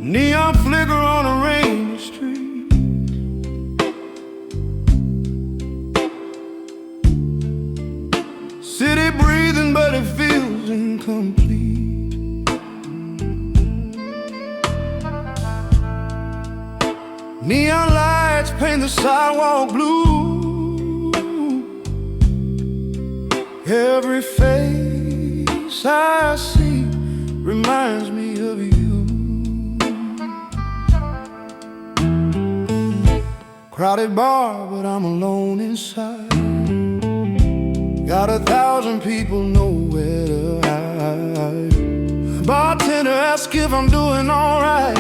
Neon flicker on a rainy street. City breathing, but it feels incomplete. Neon lights paint the sidewalk blue. Every face I see reminds me of you. Crowded bar, but I'm alone inside. Got 1,000 people nowhere to hide. Bartender asks if I'm doing alright.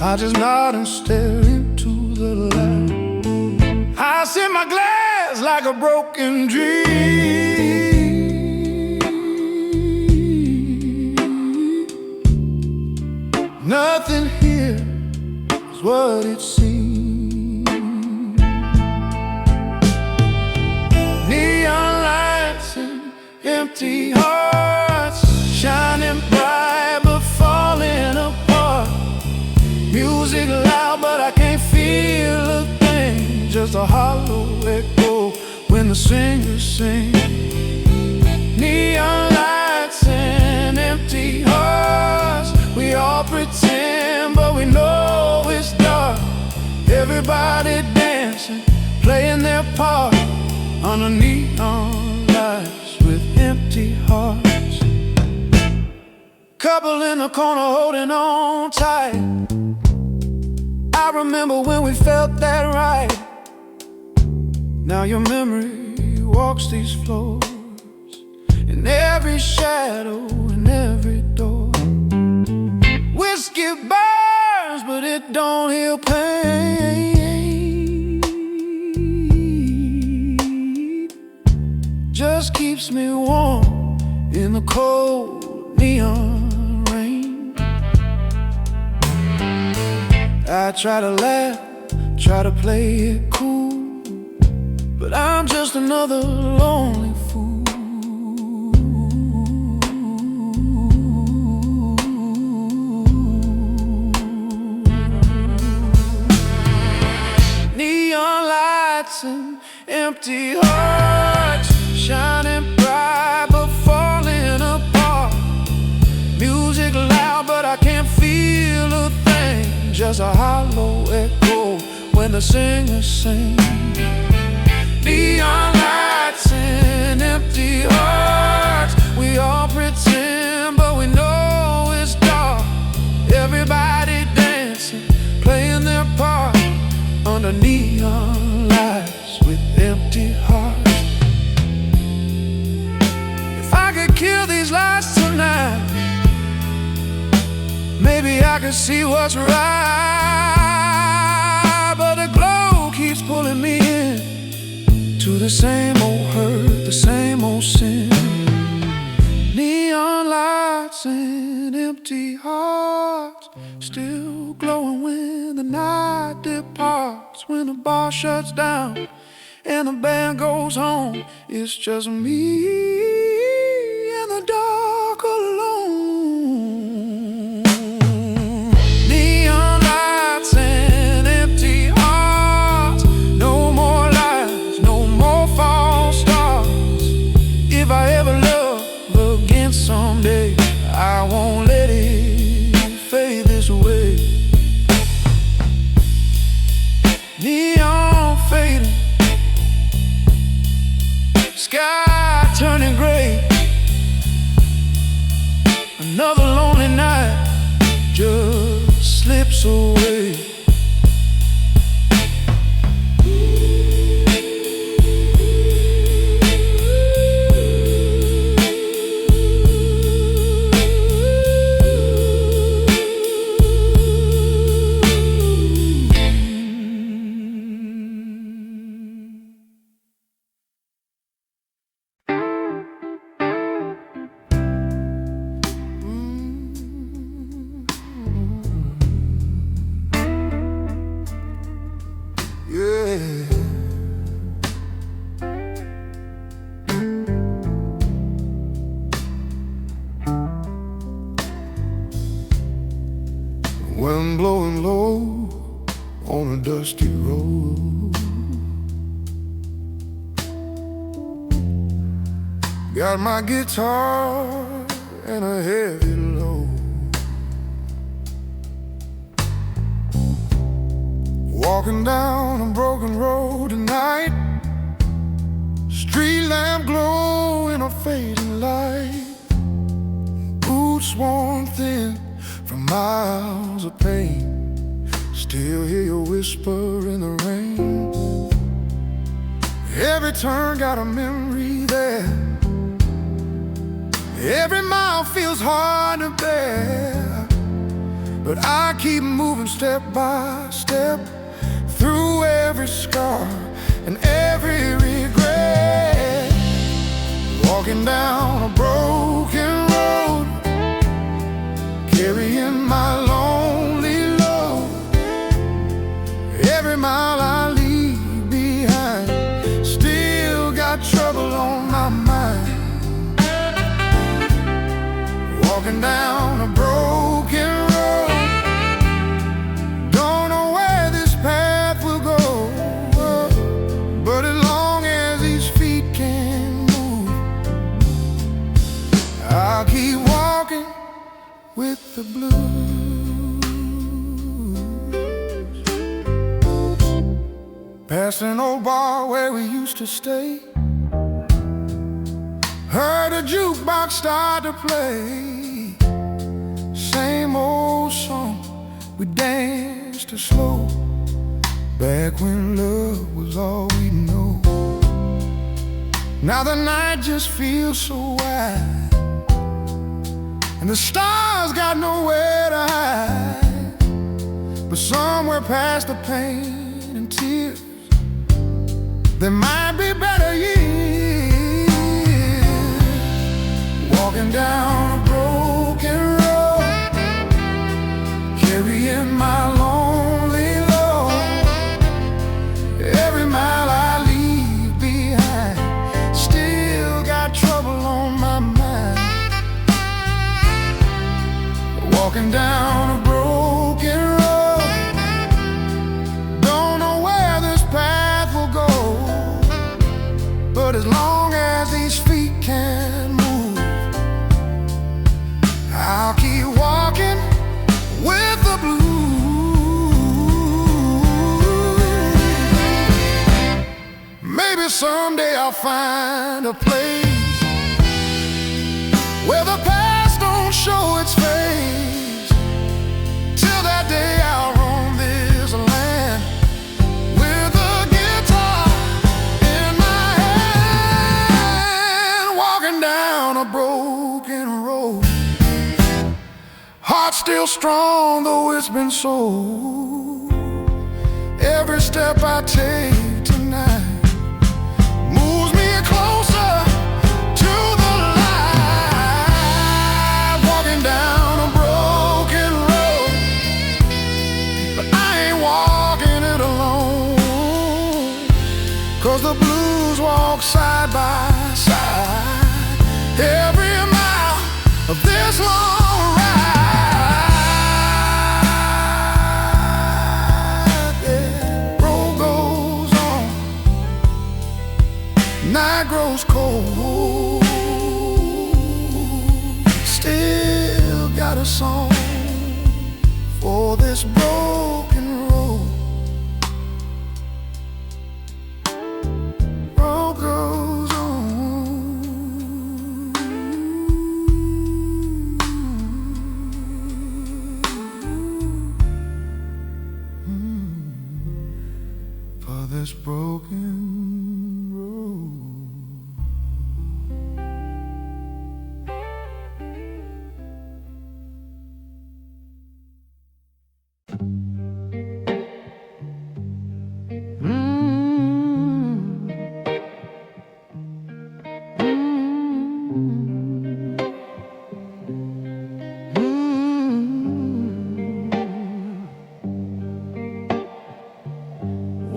I just nod and stare into the light. I sip my glass like a broken dream. Nothing here is what it seems. Neon lights and empty hearts, shining bright but falling apart. Music loud but I can't feel a thing, just a hollow echo when the singers sing. Neon lights and empty hearts, we all pretend but we know it's dark. Everybody dancing, playing their part under neon lights with empty hearts. Couple in the corner holding on tight. I remember when we felt that right. Now your memory walks these floors, in every shadow, in every door. Whiskey burns, but it don't heal pain. Just keeps me warm in the cold neon rain. I try to laugh, try to play it cool, but I'm just another lonely fool. Neon lights and empty hearts, shining bright but falling apart. Music loud but I can't feel a thing, just a hollow echo when the singers sing. Neon lights and empty hearts, we all pretend but we know it's dark. Everybody dancing, playing their part under neon lights with empty hearts. If I could kill these lights tonight, maybe I could see what's right. But the glow keeps pulling me in to the same old hurt, the same old sin. Neon lights and empty hearts, still glowing when the night departs. When the bar shuts down and the band goes home, it's just me in the dark alone. Neon lights and empty hearts, no more lies, no more false starts. If I ever love again someday, I won't let it fade this way. Neon fading, sky turning gray. Another lonely night just slips away. wind blowing low on a dusty road. Got my guitar and a heavy load. Walking down a broken road tonight, street lamp glow in a fading light. Boots worn thin from miles of pain, still hear you whisper in the rain. Every turn got a memory there. Every mile feels hard to bear, but I keep moving step by step through every scar and every regret. Walking down a broken road, carrying my lonely load. Every mile I leave behind still got trouble on my mind. Walking down a broken road, don't know where this path will go, but as long as these feet can move, I'll keep walking with the blues. Past an old bar where we used to stay, heard a jukebox start to play. Same old song, we danced to slow, back when love was all we know. Now the night just feels so wide, and the stars got nowhere to hide. But somewhere past the pain and tears, there might be better years. Walking down a broken road, carrying my lonely load. Every mile I leave behind still got trouble on my mind. Walking down a broken road, don't know where this path will go, but as long as these feet can move, I'll keep walking with the blues. Maybe someday I'll find a place where the past don't show its face. Till that day I'll roam this land with a guitar in my hand. Walking down a broken road, heart still strong though it's been sold. Every step I take tonight moves me closer to the light. Walking down a broken road, but I ain't walking it alone, 'cause the blues walk side by side every mile of this long ride. Night grows cold, still got a song for this broken road. Road goes on. For this broken road.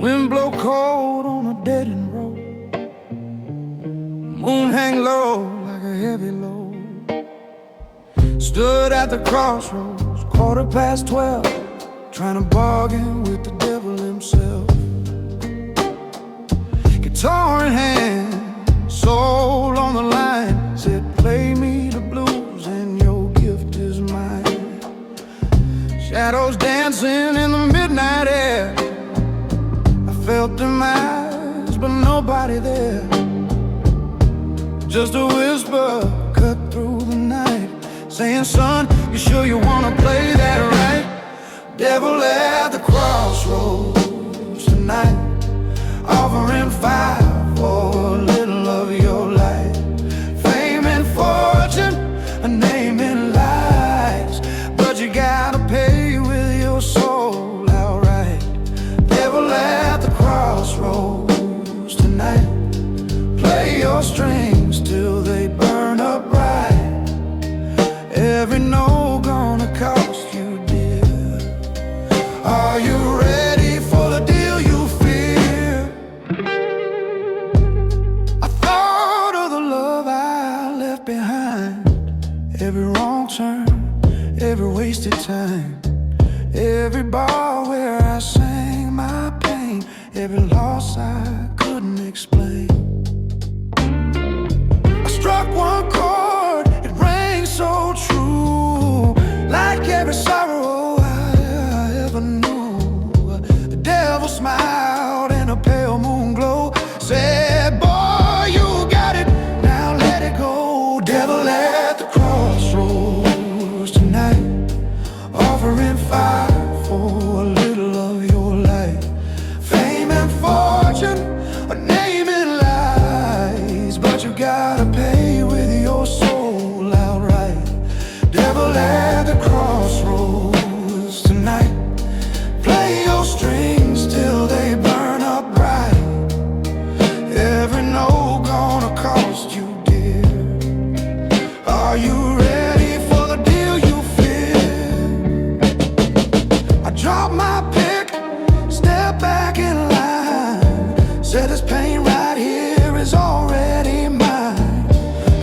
Wind blow cold on a dead-end road, moon hang low like a heavy load. Stood at the crossroads, 12:15. trying to bargain with the devil himself. Guitar in hand, soul on the line, said play me the blues and your gift is mine. Shadows dancing in the midnight air, I felt them eyes but nobody there. Just a whisper cut through the night, saying, son, you sure you wanna play that right? Devil at the crossroads tonight, offering fire for a little of your light. Fame and fortune, a name in lies, but you gotta pay with your soul outright. Devil at the crossroads tonight, play your strings till they burn up bright. Every note gonna cost you dear. Are you ready for the deal you fear? I thought of the love I left behind, every wrong turn, every wasted time, every bar where I sang my pain, every loss I couldn't explain. I struck one chord, it rang so true, like every sorrow I ever knew. The devil smiled in a pale moon glow, said, boy, you got it, now let it go. Devil at the crossroads tonight, offering fire for a little of your life. Fame and fortune, a name in lies, but you gotta pay with your soul outright. Devil at the crossroads tonight, play your strings till they burn up bright. Every note gonna cost you dear. Are you ready for the deal you fear? I drop my pick, step back in line, said this pain right here is already mine.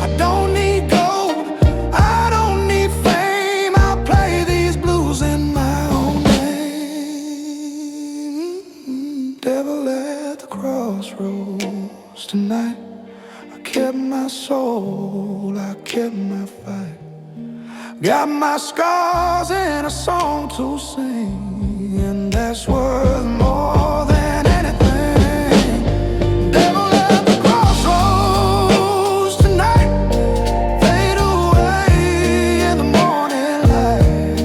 I don't need gold, I don't need fame, I'll play these blues in my own name. Devil at the crossroads tonight, I kept my soul, I kept my fight. Got my scars and a song to sing, and that's worth more than anything. Devil at the crossroads tonight, fade away in the morning light.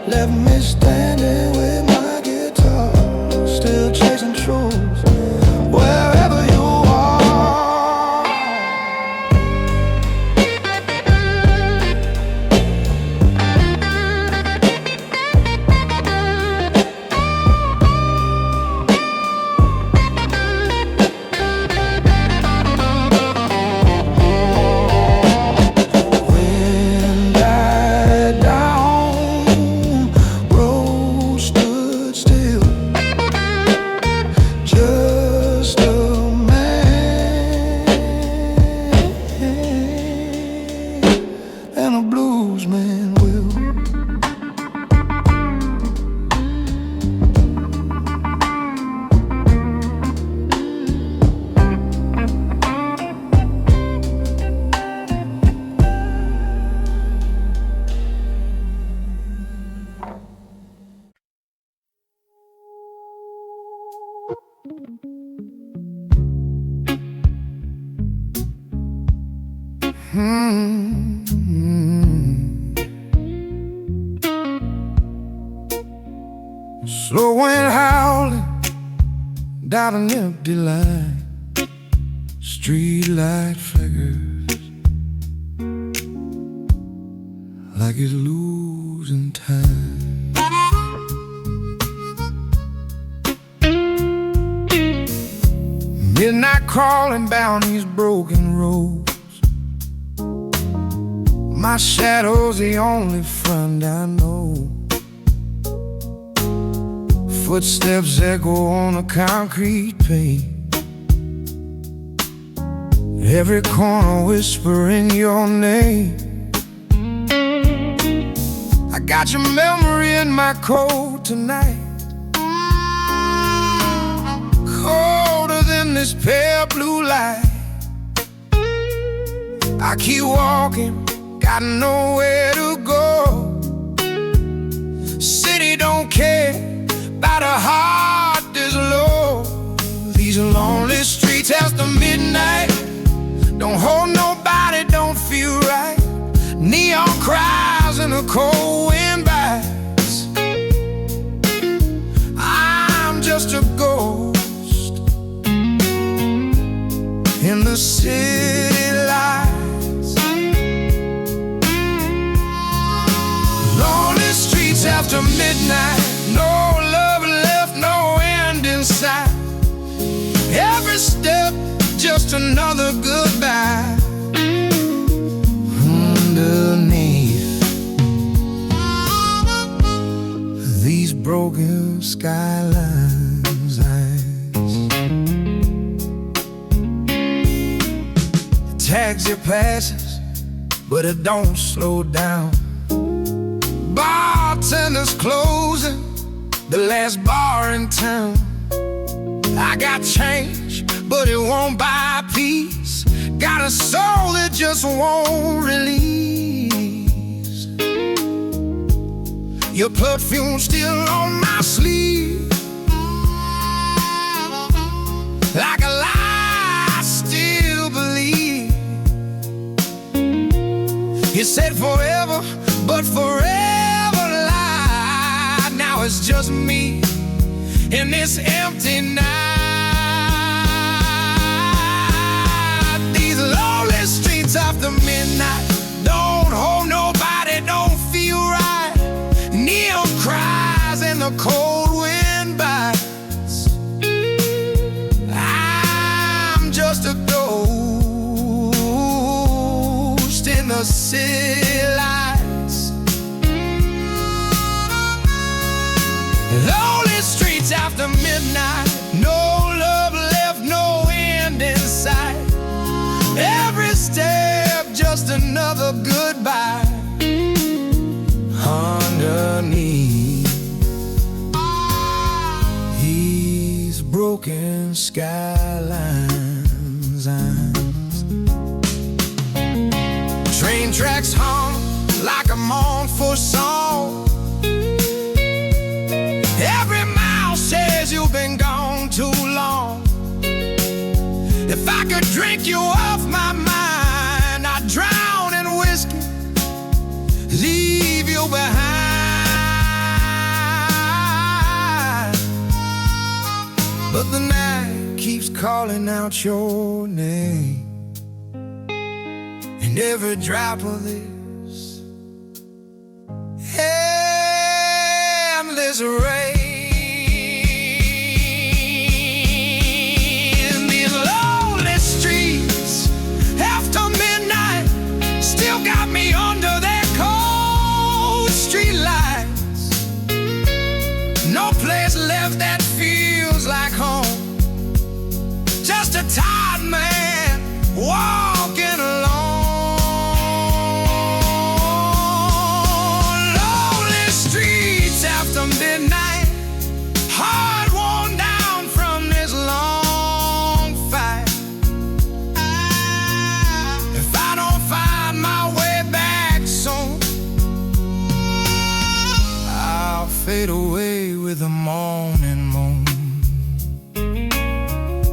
Left me standing with my guitar, still chasing truth wherever you are. Wind died down, road stood still, just a man and a bluesman will. Slow wind howling down an empty line, street light flickers like it's losing time. Midnight crawling down these broken roads, my shadow's the only friend I know. Footsteps echo on the concrete pane, every corner whispering your name. I Got your memory in my coat tonight, colder than this pale blue light. I keep walking, got nowhere to go. City don't care about a heart this low. These lonely streets after midnight don't hold nobody, don't feel right. Neon cries and the cold wind bites. I'm just a ghost in the city lights. Lonely streets after midnight, no love left, no end in sight. Every step just another goodbye. Underneath these broken skylines, taxi passes, but it don't slow down. Bartenders closing, the last bar in town. I got change, but it won't buy peace. Got a soul that just won't release. Your perfume still on my sleeve, like a lie I still believe. You said forever, but forever lied. Now it's just me in this empty night. These lonely streets after midnight don't hold nobody, don't feel right. Neon cries and the cold wind bites. I'm just a ghost in the city lights. Lonely streets after midnight, no love left, no end in sight. Every step just another goodbye. Underneath these broken skylines, train tracks hum like a mournful song. Every mile says you've been gone too long. If I could drink you off my mind, I'd drown in whiskey, leave you behind. But the night keeps calling out your name, and every drop of this endless rain. These lonely streets after midnight still got me under their cold street lights. No place left that feels like home, just a tired man walking alone. Lonely streets after midnight, hard worn down from this long fight. If I don't find my way back soon, I'll fade away with the morning moon.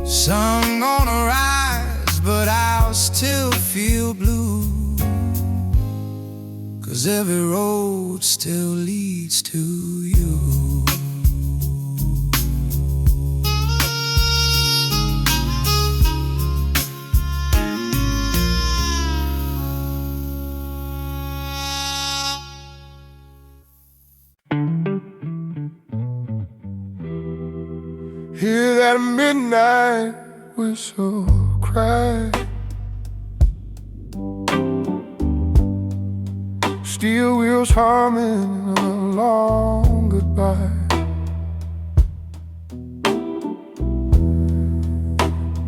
Sun gonna rise, but I'll still feel blue, 'cause every road still leads to you. Hear that midnight whistle cry, steel wheels humming a long goodbye.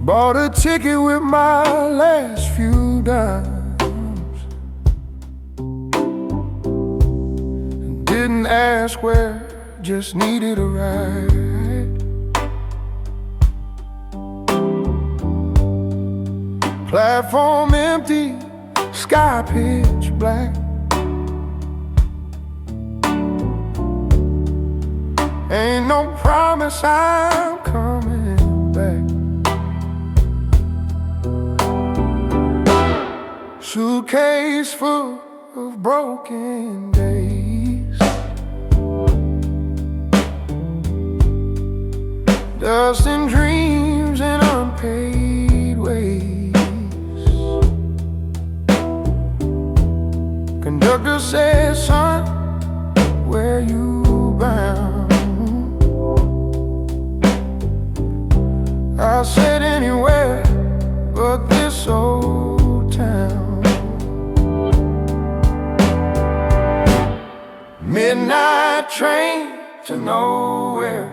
Bought a ticket with my last few dimes, Didn't ask where, just needed a ride. Platform empty, sky pitch black. Ain't no promise I'm coming back. Suitcase full of broken days, dust and dreams and unpaid ways. Conductor says, son, where you bound? I said anywhere but this old town. Midnight train to nowhere,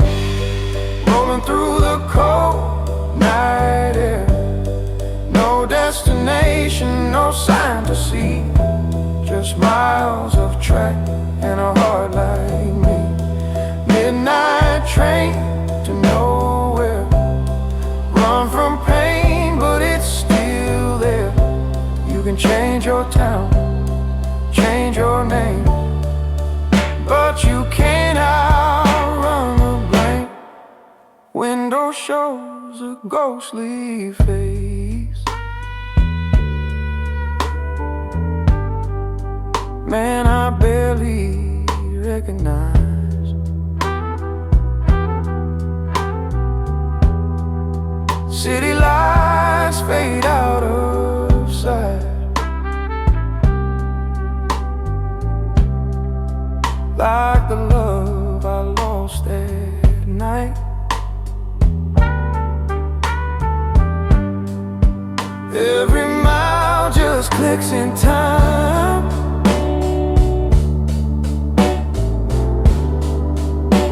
rolling through the cold night air. No destination, no sign to see, just miles of track and a heart like me. Midnight train to nowhere, run from pain but it's still there. You can change your town, change your name, but you can't outrun the blame. Window shows a ghostly face. Man, I barely recognize. City lights fade out of sight, like the love I lost at night. Every mile just clicks in time,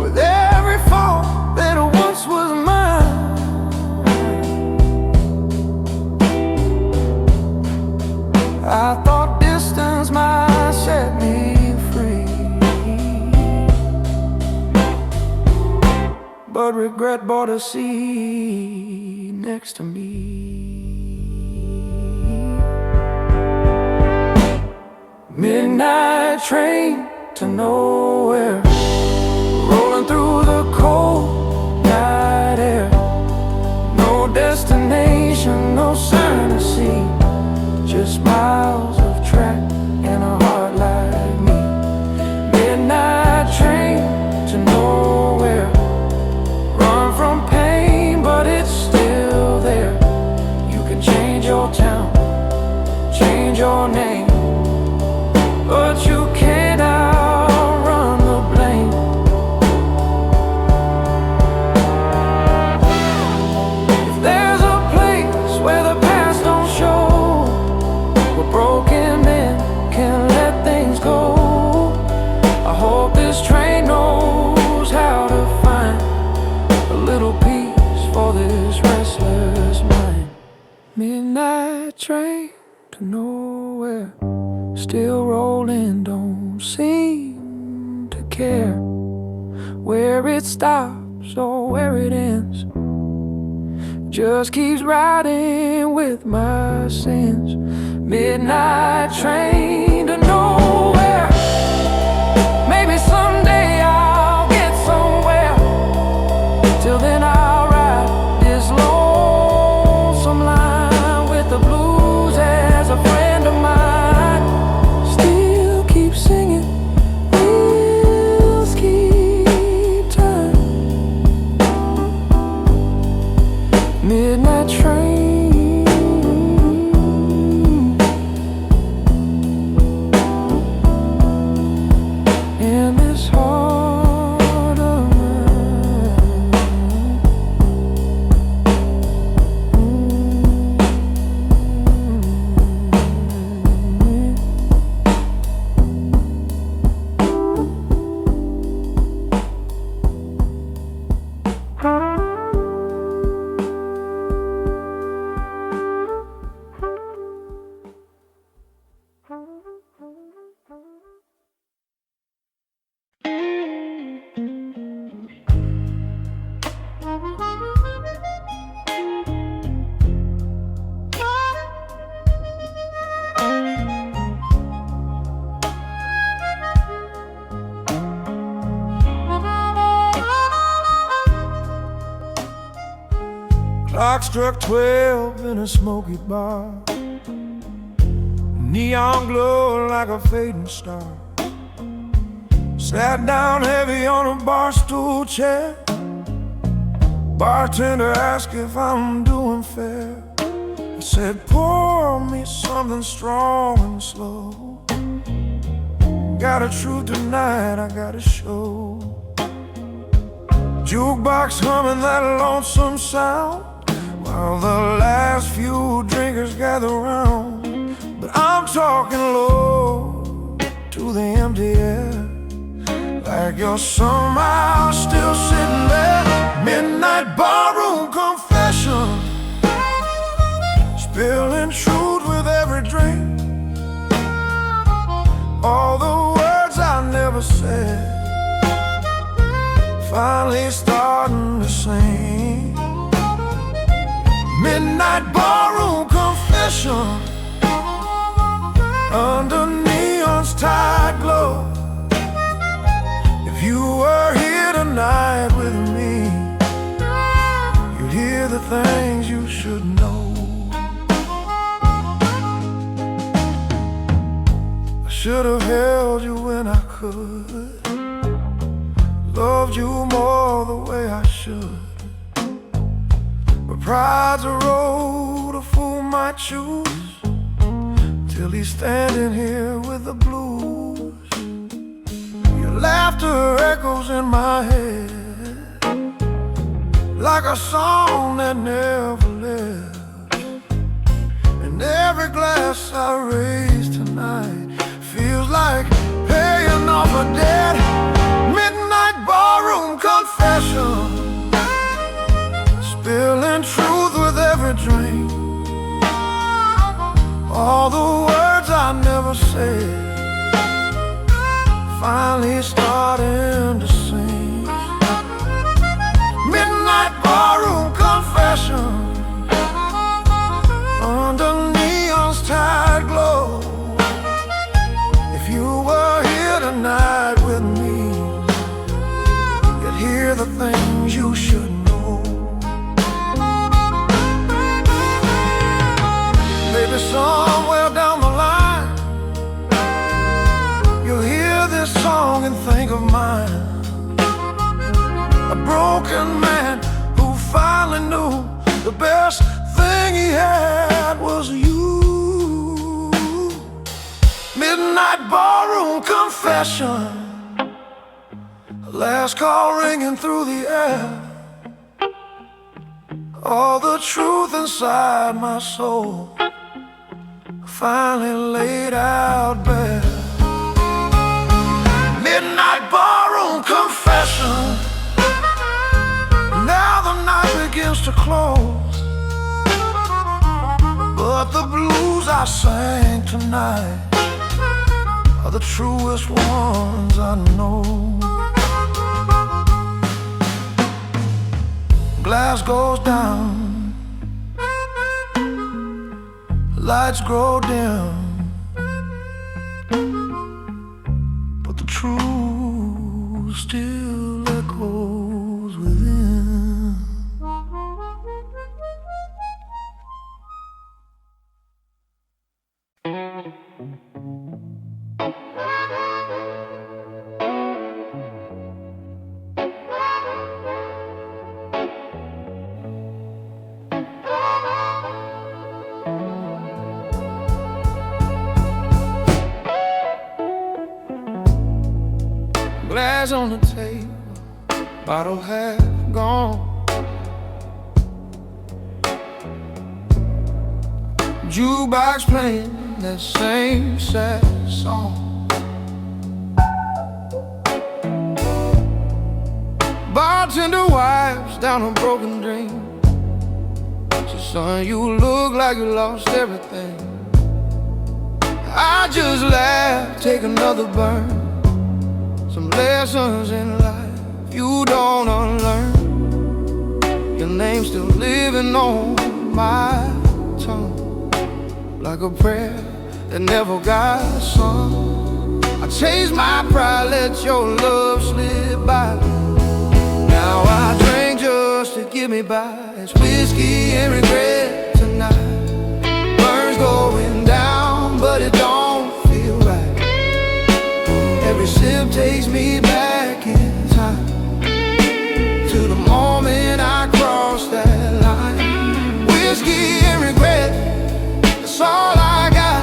with every fall that once was mine. I thought distance might set me free, but regret bought a seat next to me. Midnight train to nowhere, rolling through the cold night air. No destination, no sign to see, just miles of track and a heart like me. Midnight train to nowhere, run from pain but it's still there. You can change your town, change your name, but you can't outrun the blame. If there's a place where the past don't show, where broken men can let things go, I hope this train knows how to find a little peace for this restless mind. Midnight train to nowhere, still rolling, don't seem to care where it stops or where it ends. Just keeps riding with my sins. Midnight train to nowhere, maybe someday I'll get somewhere. Till then I'll ride this lonesome line with the blues as a friend of mine. Still keep singing, wheels keep turning. Midnight train Clock struck 12 in a smoky bar. Neon glow like a fading star. Sat down heavy on a bar stool chair. Bartender asked if I'm doing fair. I said, pour me something strong and slow. Got a truth tonight I gotta show. Jukebox humming that lonesome sound while the last few drinkers gather round. But I'm talking low to the empty air, like you're somehow still sitting there. Midnight barroom confession, spilling truth with every drink. All the words I never said, finally starting to sing. Midnight barroom confession, under neon's tight glow. If you were here tonight with me, you'd hear the things you should know. I should have held you when I could, loved you more the way I should. But pride's a road a fool might choose, till he's standing here with the blues. Your laughter echoes in my head like a song that never lives. And every glass I raise tonight feels like paying off a debt. Midnight barroom confession, spilling truth with every drink. All the words I never said, finally starting to sing. Midnight barroom confession, under neon's tight glow. If you were here tonight with me, you'd hear the things you should know. Maybe somewhere down the line, you'll hear this song and think of mine. A broken man who finally knew the best thing he had was you. Midnight barroom confession, last call ringing through the air. All the truth inside my soul finally laid out bare. Midnight barroom confession, now the night begins to close, but the blues I sang tonight are the truest ones I know. Glass goes down, lights grow dim, but the truth still echoes within. Glass on the table, bottle half gone. Jukebox playing that same sad song. Bartender wipes down a broken dream. Says, son, you look like you lost everything. I just laugh, take another burn. Some lessons in life you don't unlearn. Your name's still living on my tongue, like a prayer that never got sung. I chased my pride, let your love slip by. Now I drink just to give me me by. It's whiskey and regret tonight. Burns going down, but it don't feel right. Every sip takes me back in time to the moment I crossed that line. Whiskey and regret, that's all I got.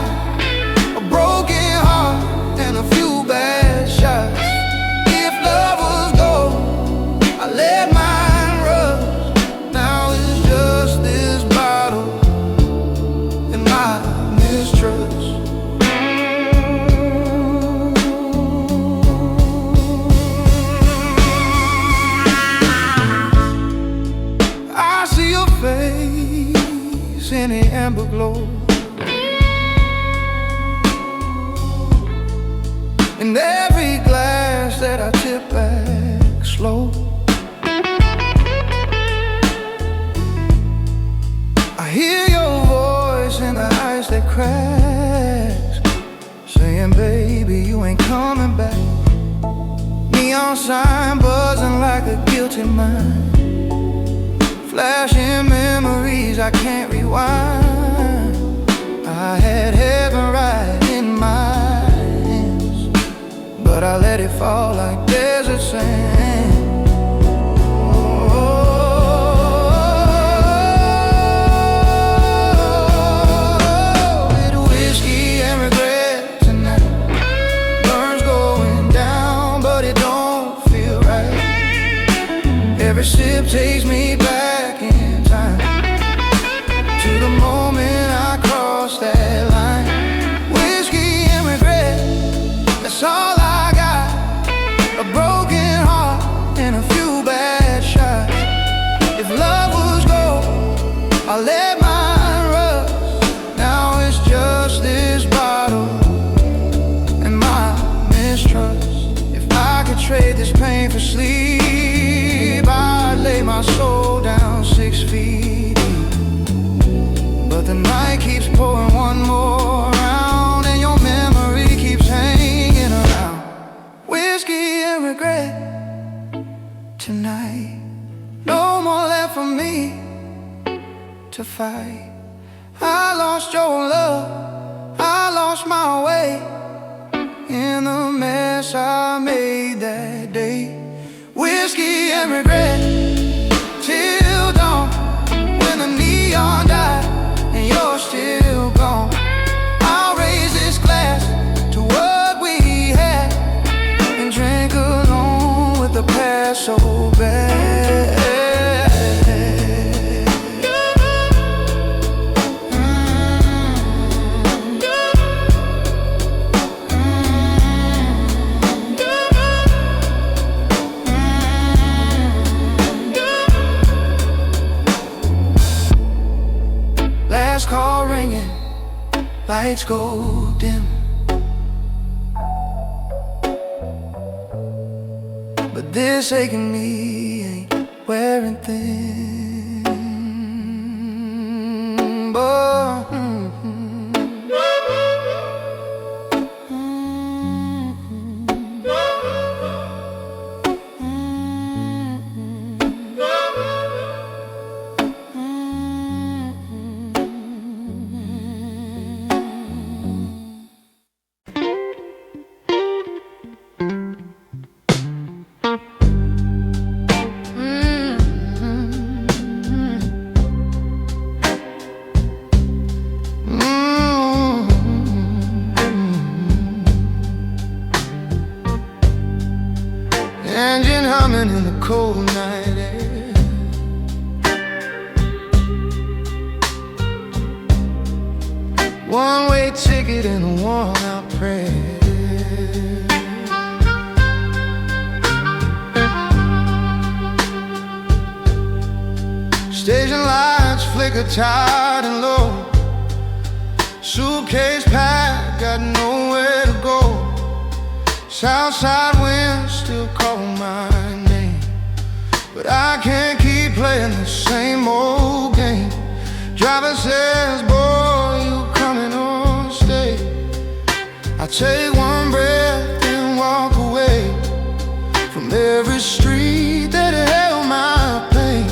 A broken heart and a few bad shots. If love was gold, I let mine rust. Now it's just this bottle and my mistrust. I see your face in the amber glow, in every glass that I tip back slow. I hear your voice in the ice that cracks, saying, baby, you ain't coming back. Neon sign buzzing like a guilty mind, flashing memories I can't rewind. I had heaven right in my hands, but I let it fall like desert sand. Oh, with whiskey and regret tonight. Burns going down, but it don't feel right. Every sip takes me back in time to the moment I crossed that line. Whiskey and regret, that's all I got. A broken heart and a few bad shots. If love was gold, I let mine rust. Now it's just this bottle and my mistrust. If I could trade this pain for sleep, I'd lay my soul down 6 feet deep. But the night keeps pouring one more round, and your memory keeps hanging around. Whiskey and regret tonight. No more left for me to fight. I lost your love, I lost my way in the mess I made that day. Whiskey and regret till dawn, when the neon died and you're still gone. I'll raise this glass to what we had and drink alone with the past so bad. Last call ringing, lights go dim, but this aching me ain't wearing thin. But engine humming in the cold night air. One-way ticket and a worn-out prayer. Station lights flicker tired and low. Suitcase packed, got nowhere to go. Southside winds still call my name, but I can't keep playing the same old game. Driver says, boy, you coming or stay. I take one breath and walk away from every street that held my pain.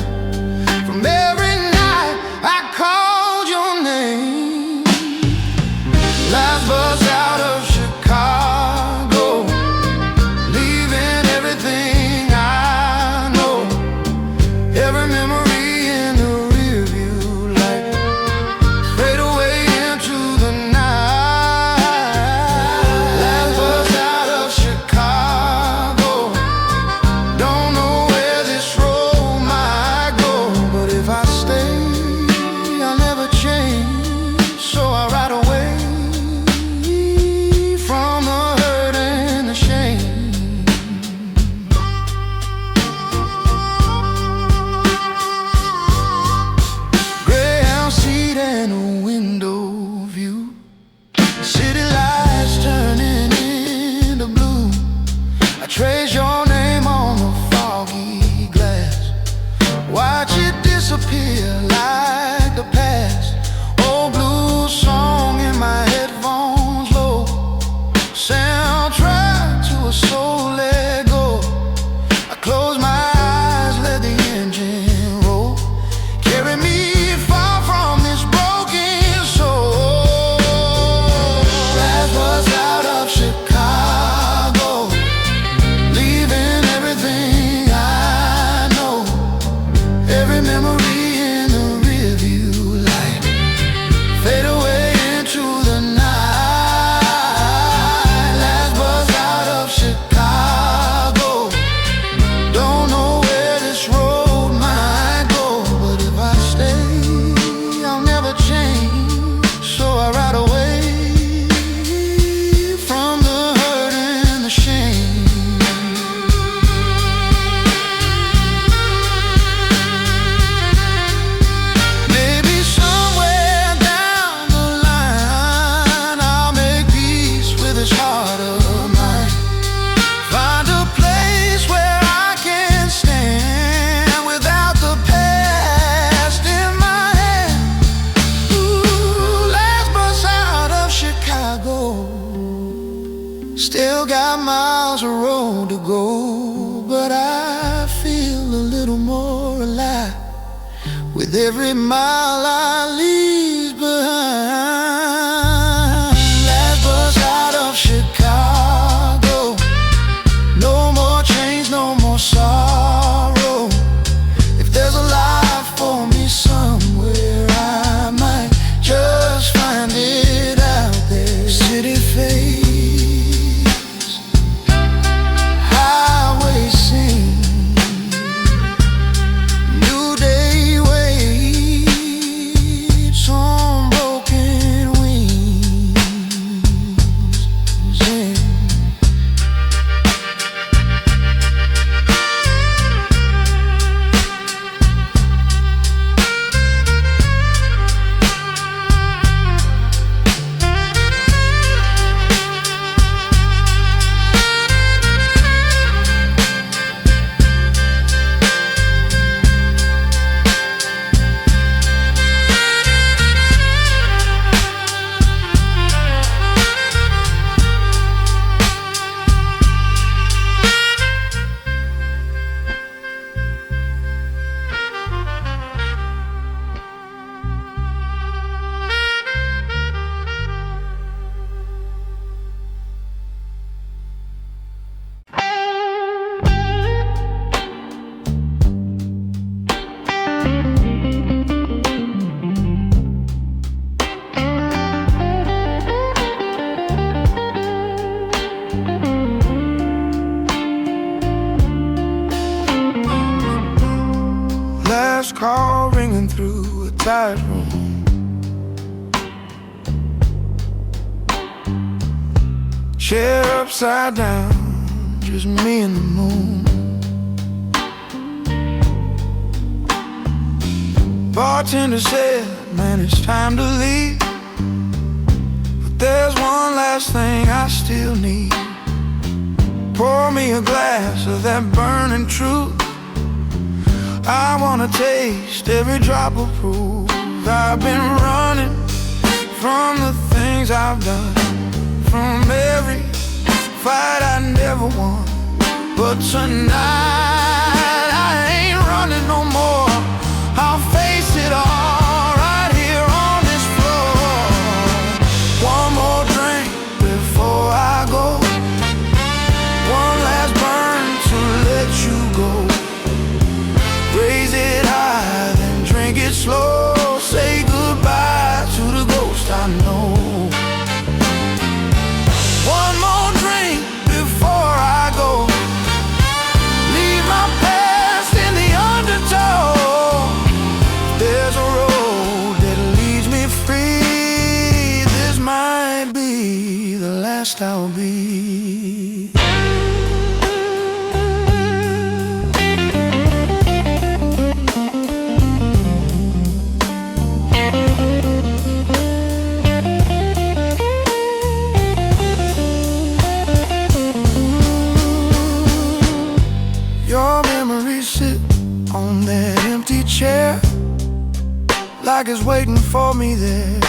Still got miles of road to go, but I feel a little more alive with every mile I leave behind. Last bus out of Chicago, no more chains, no more sorrow. If there's a life for me somewhere, I might just find it out there. City fades, highway sing, new day waits on broken wings. Yeah. Last call ringing through a tight room. Chair upside down, just me and the moon. Bartender said, man, it's time to leave, but there's one last thing I still need. Pour me a glass of that burning truth. I wanna taste every drop of proof. I've been running from the things I've done, from every fight I never won. But tonight I ain't running no more. I'll face it all right here on this floor. One more drink before I go, one last burn to let you go. Raise it high, then drink it slow. Say goodbye to the ghost I know. One more drink before I go. Leave my past in the undertow. There's a road that leads me free. This might be the last I'll be. Your memories sit on that empty chair, like it's waiting for me there.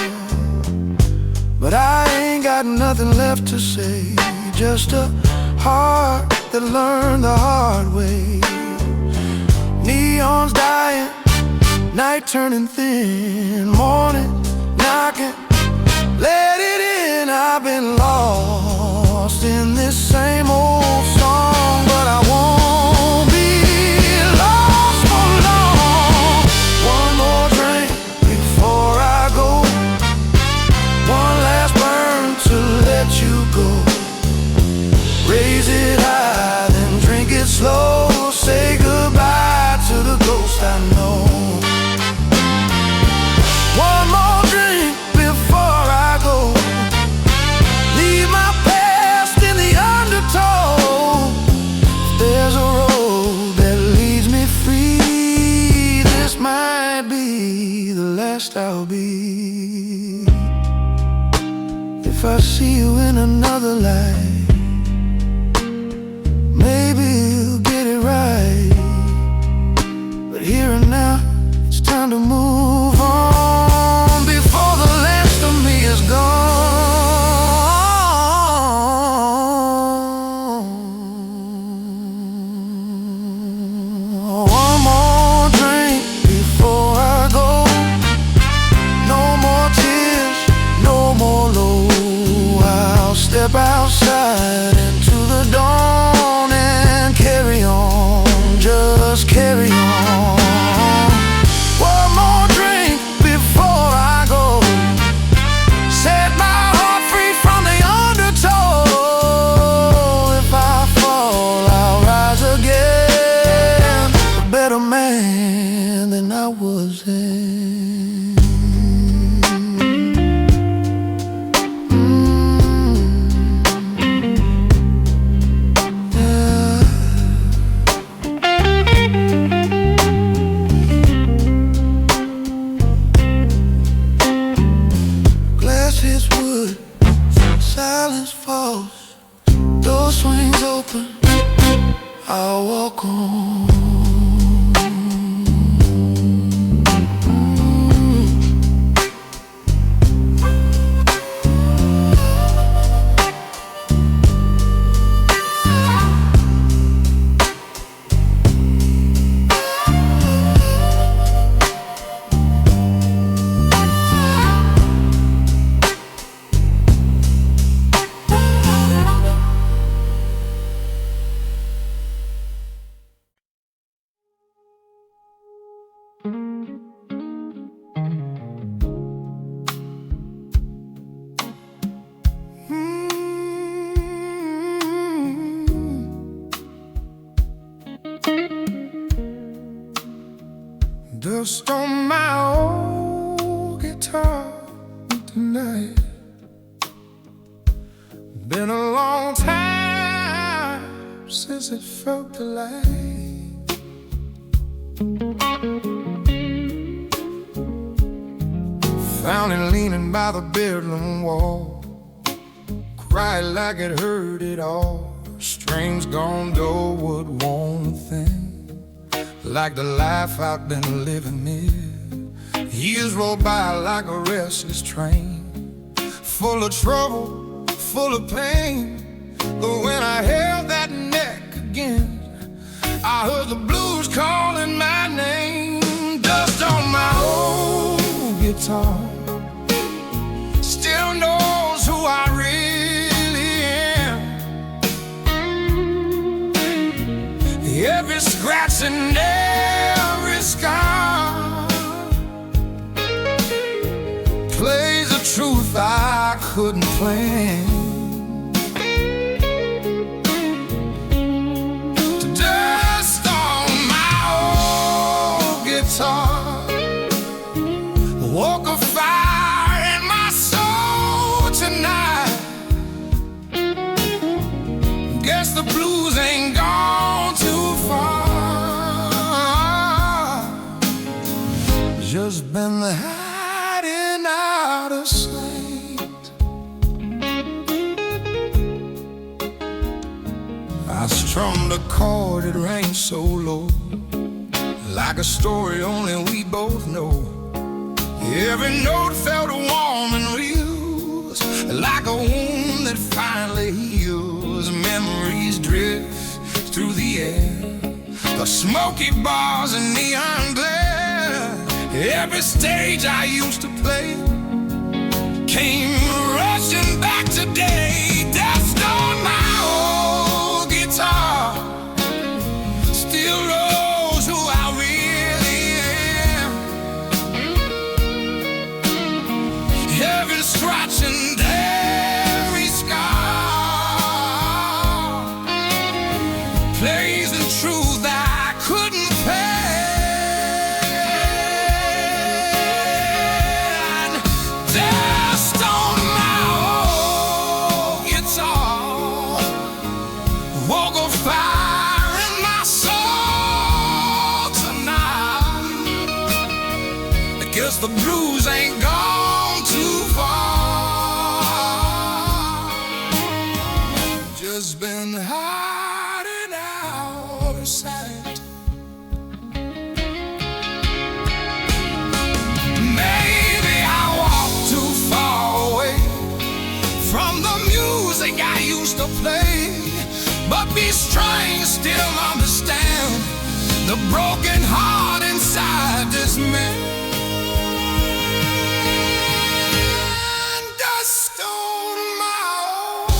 But I ain't got nothing left to say, just a heart that learned the hard way. Neon's dying, night turning thin, morning knocking, let it in. I've been lost in this same old song, but I won't be lost for long. One more drink before I go, one last burn to let you go. Raise it high, then drink it slow. Say goodbye to the ghost I know. One more drink before I go. Leave my past in the undertow. open, I'll walk on. Dust on my old guitar tonight. Been a long time since it felt alive. Found it leaning by the bedroom wall, cried like it heard it all. Strings gone, though, would want a thing like the life I've been living here. Years roll by like a restless train, full of trouble, full of pain. But when I held that neck again, I heard the blues calling my name. Dust on my old guitar still knows who I really am. Every scratch and every scar plays a truth I couldn't plan. Dust on my old guitar, woke a fire in my soul tonight. Guess the blues ain't gone too far. Just been hiding out of sight. I strummed a chord, it rang so low, like a story only we both know. Every note felt warm and real, like a wound that finally heals. Memories drift through the air, the smoky bars and neon glare. Every stage I used to play came rushing back today. Dust on my old guitar still knows who I really am. Every scratch and every scar plays the truth I couldn't pay. Dust on my old guitar, woke a fire in my soul tonight. I guess the blues ain't gone too far. Just been hiding out of sight. Maybe I walked too far away from the music I used to play, but these strings still understand the broken heart inside this man. Dust on my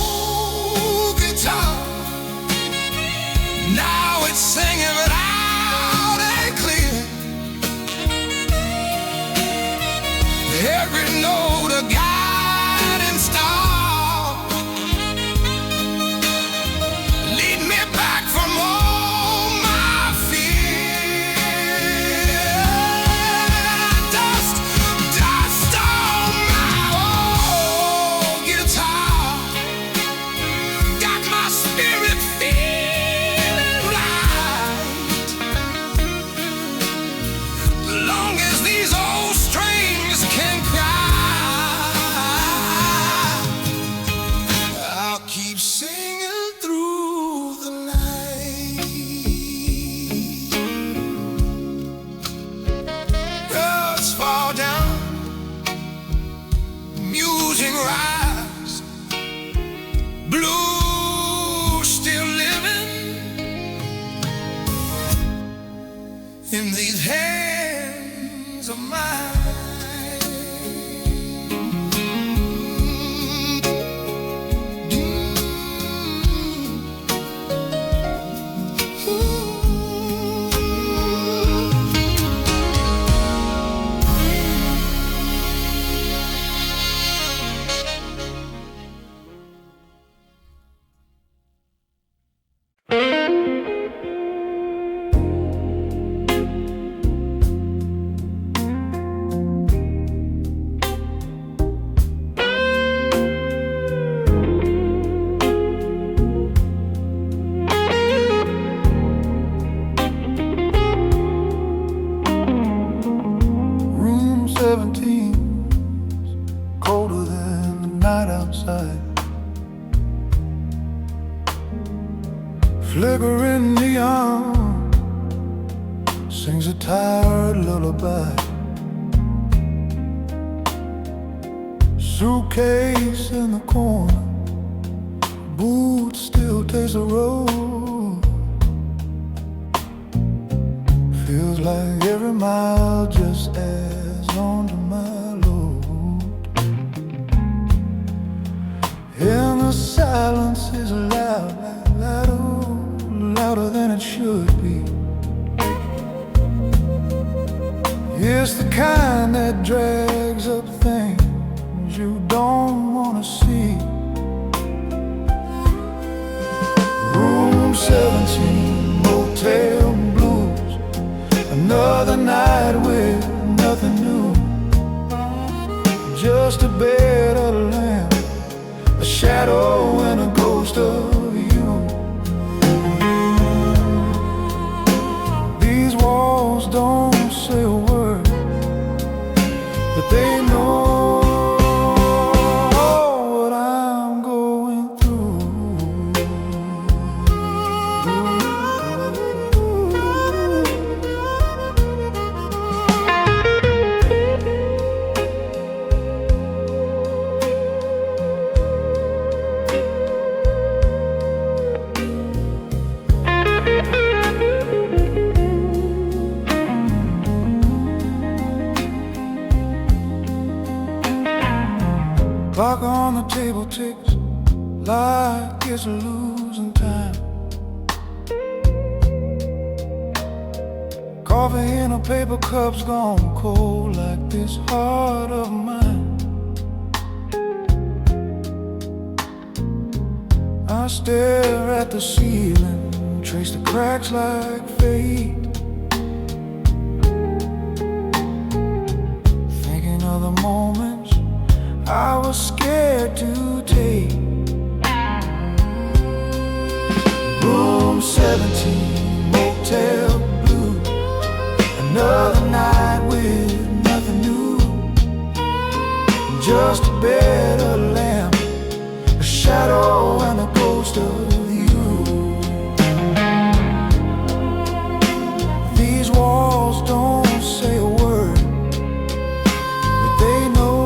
old guitar, now it's singing loud and clear. Every note a guiding star, lead me back from all my fears. Flickering neon sings a tired lullaby. Suitcase in the corner, boots still taste the road. Feels like every mile just adds on to my load. And the silence is loud, louder than it should be. It's the kind that drags up things you don't wanna see. Room 17, motel blues. Another night with nothing new. Just a bed, a lamp, a shadow and a ghost of you. These walls don't say a word, but they know what I'm going through. Clock on the table ticks like it's losing time. Coffee in a paper cup's gone cold like this heart of mine. I stare at the ceiling, trace the cracks like fate. Thinking of the moments I was scared to take. Room 17, motel blue. Another night with nothing new. Just a bed, a lamp, a shadow and a ghost of you. These walls don't say a word, but they know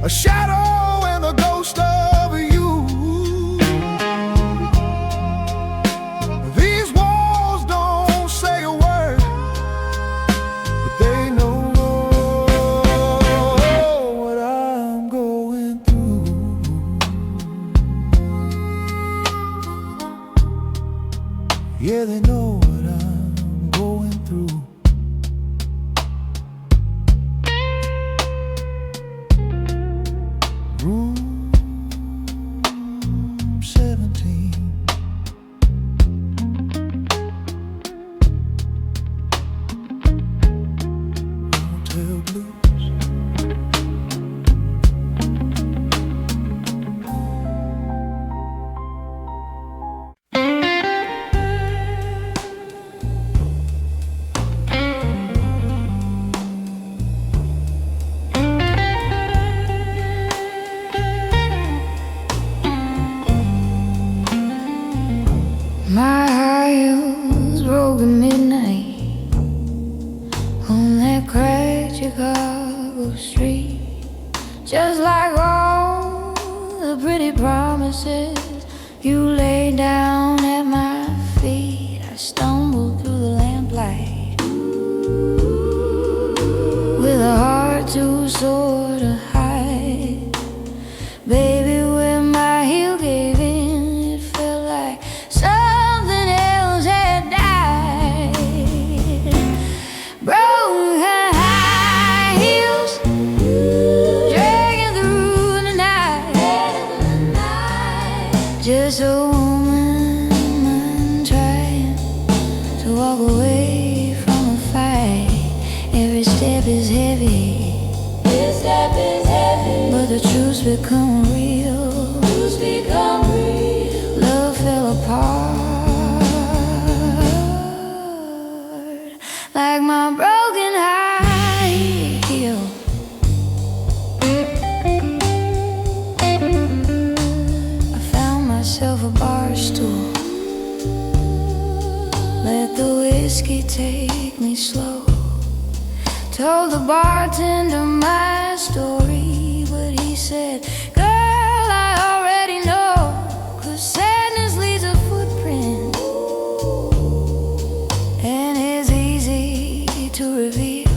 a shadow and a ghost of you. These walls don't say a word, but they know what I'm going through. Yeah, they know what I'm going through. Room 17, motel blues. My high heels broke at midnight on that cracked Chicago cobble street. Just like all the pretty promises you laid down at my feet, I stumbled through the lamplight with a heart too sore to hide. Baby, when my heel gave in, it felt like something else had died. Broken high heels, dragging through the night. Just a woman trying to walk away from a fight. Every step is heavy, but the truth's become real. Love fell apart like my broken high heel. I found myself a bar stool, let the whiskey take me slow. Told the bartender my story, but he said, girl, I already know, 'cause sadness leaves a footprint, and it's easy to reveal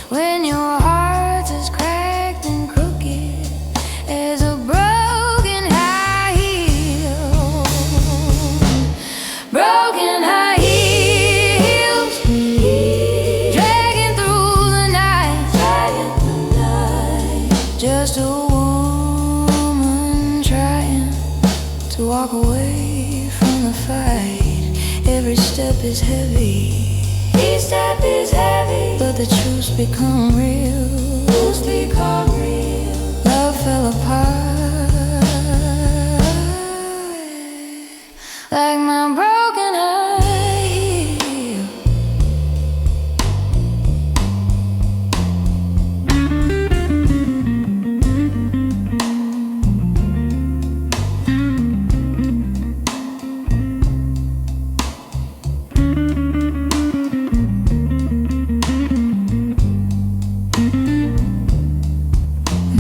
when your heart's as cracked and crooked as a broken high heel. Broken high heels, dragging through the night. Just a woman trying to walk away from the fight. Every step is heavy, but the truth's become real. Love fell apart like my broken high heel.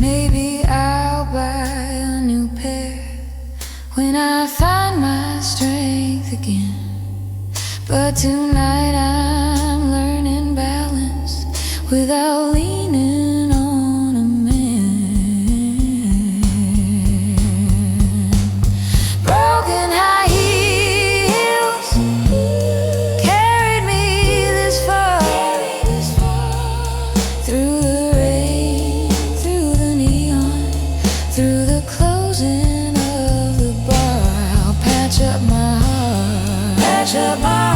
Maybe I'll buy a new pair when I find my strength again. But tonight I'm learning balance without leaning on a man. Broken high heels carried me this far, through the rain, through the neon, through the closing of the bar. I'll patch up my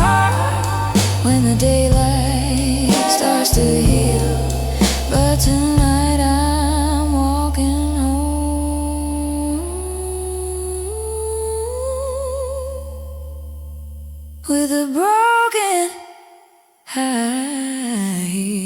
heart when the daylight starts to heal. But tonight I'm walking home with a broken high heel.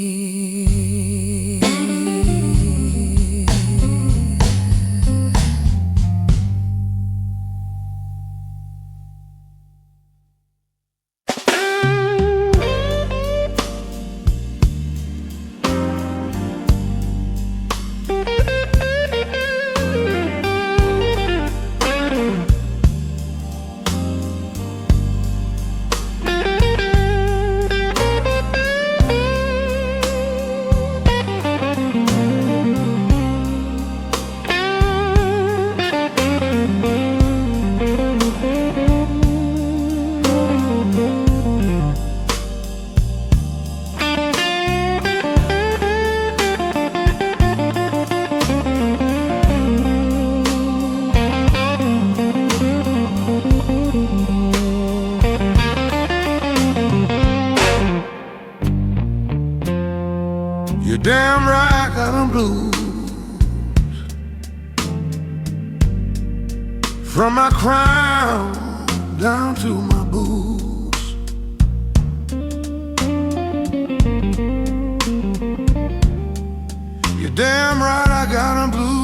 You're damn right, got 'em blues. From my crown down to my boots. You're damn right, I got 'em blues.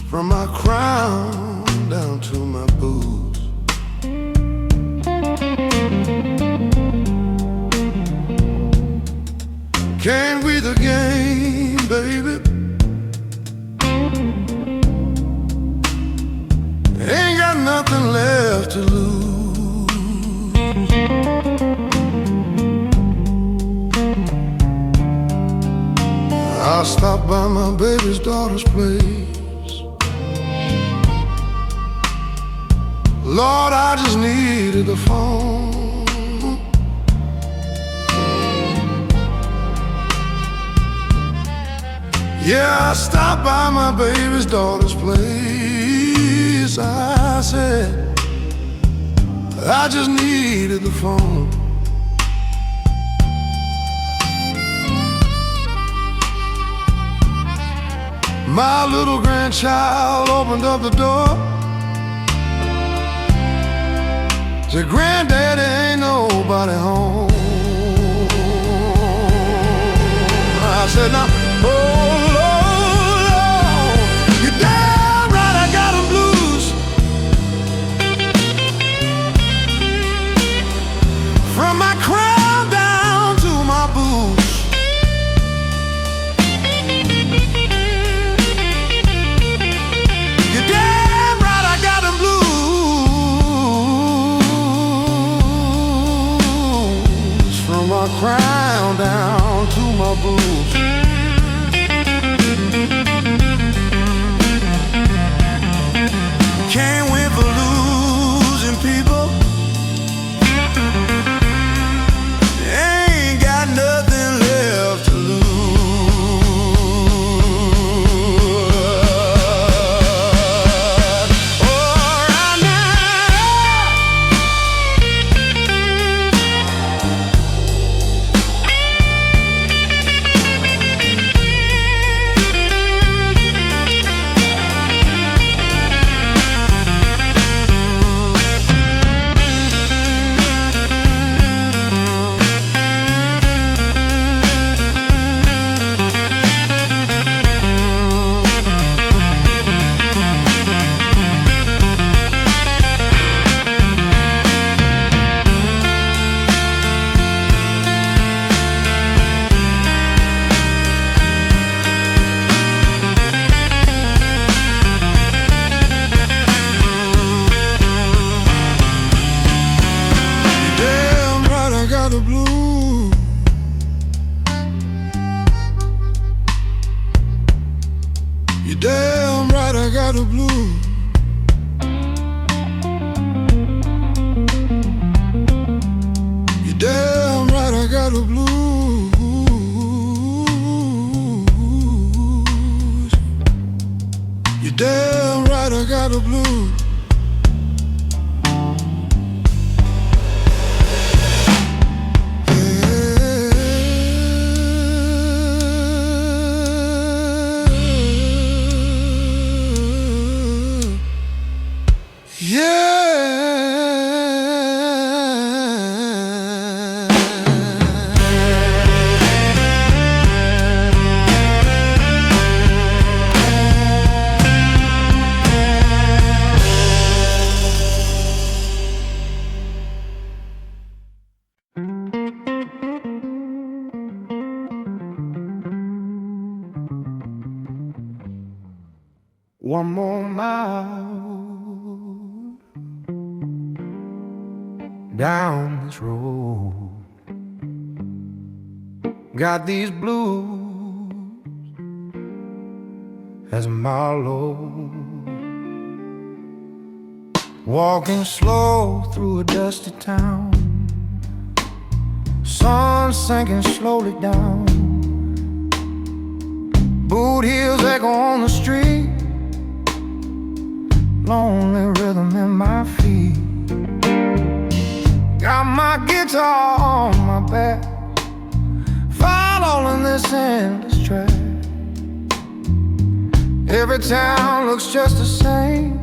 From my crown down to my boots. Can't win the game, baby. Ain't got nothing left to lose. I stopped by my baby's daughter's place. Lord, I just needed the phone. Yeah, I stopped by my baby's daughter's place. I said, I just needed the phone. My little grandchild opened up the door. Said, Granddaddy, ain't nobody home. I said, now, hold on, you're damn right, I got the blues. From my crown down to my boots. You're damn right, I got the blues. From my crown down to my boots. Can't win for losing people. Ain't got nothing left to lose. All right now. The blue. You're damn right, I got the blue. You're damn right, I got the blues. You're damn right, I got the blues. One more mile down this road. Got these blues as a mile low. Walking slow through a dusty town. Sun sinking slowly down. Boot heels echo on the street. Lonely rhythm in my feet. Got my guitar on my back, following this endless track. Every town looks just the same.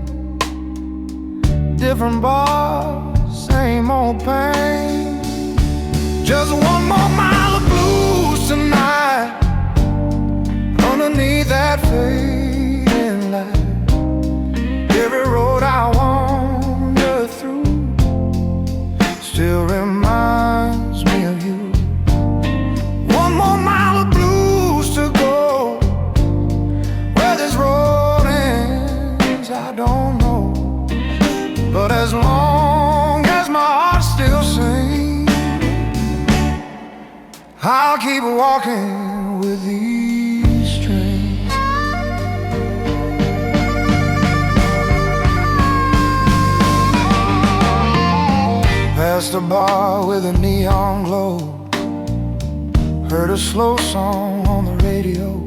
Different bars, same old pain. Just one more mile of blues tonight, underneath that fading light. Every road I wander through still reminds me of you. One more mile I'll keep walking with these strings. Past the bar with a neon glow, heard a slow song on the radio.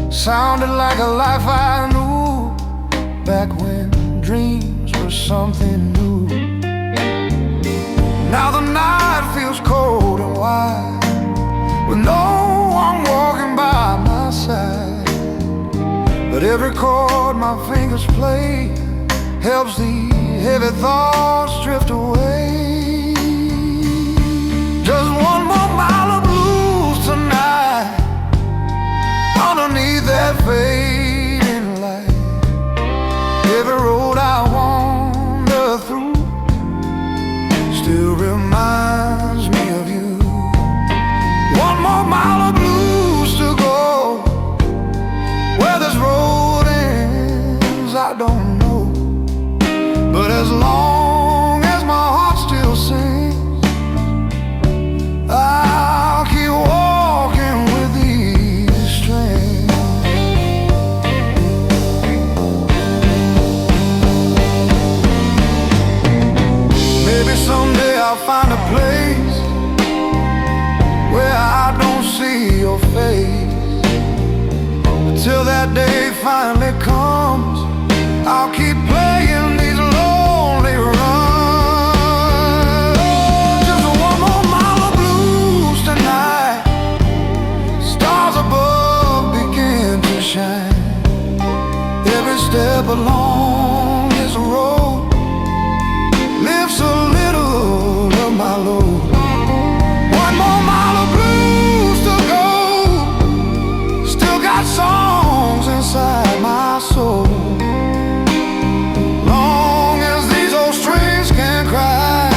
Sounded like a life I knew back when dreams were something new. Now the night feels cold and wide, with no one walking by my side. But every chord my fingers play helps the heavy thoughts drift away. Just one more mile of blues tonight, underneath that fading light. Every road I wander through still reminds me of you. One more mile of blues to go. Where this road ends, I don't know. But as long as my heart still sings, I'll keep walking with these strings. Maybe someday I'll find a place where I don't see your face. Until that day finally comes, I'll keep playing these lonely runs. Just one more mile of blues tonight. Stars above begin to shine. Every step along this road lifts a little of my load. One more mile of blues to go. Still got songs inside my soul. Long as these old strings can cry,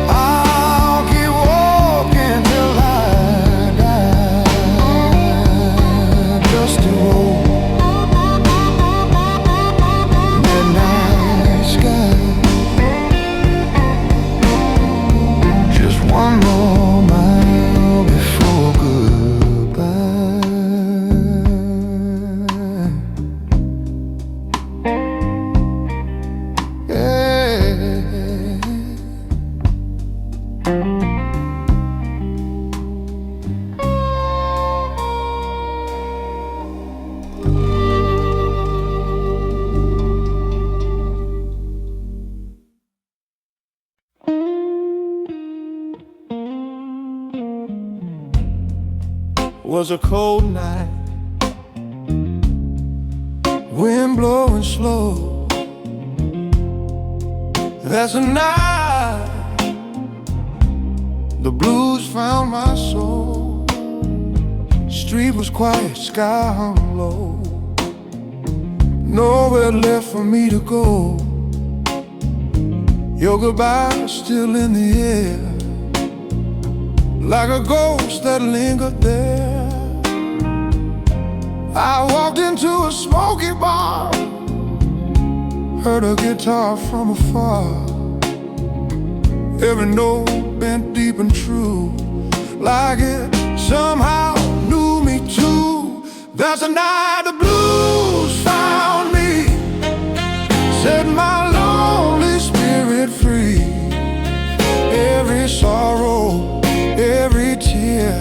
I'll keep walking till I die. Dusty road, midnight sky. Just one more mile before goodbye. It was a cold night, wind blowing slow. That's a night the blues found my soul. Street was quiet, sky hung low. Nowhere left for me to go. Your goodbye was still in the air, like a ghost that lingered there. I walked into a smoky bar, heard a guitar from afar. Every note bent deep and true, like it somehow knew me too. That's the night the blues found me, set my lonely spirit free. Every sorrow, every tear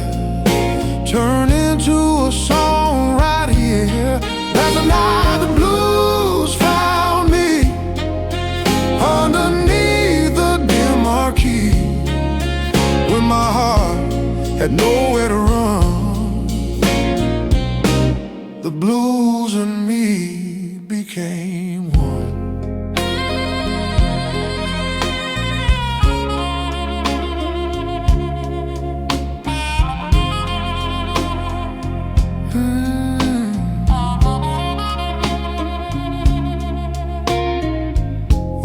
turn into a song right here. That's the night the blues found me, underneath the dim marquee, when my heart had nowhere to run. The blues and me became one.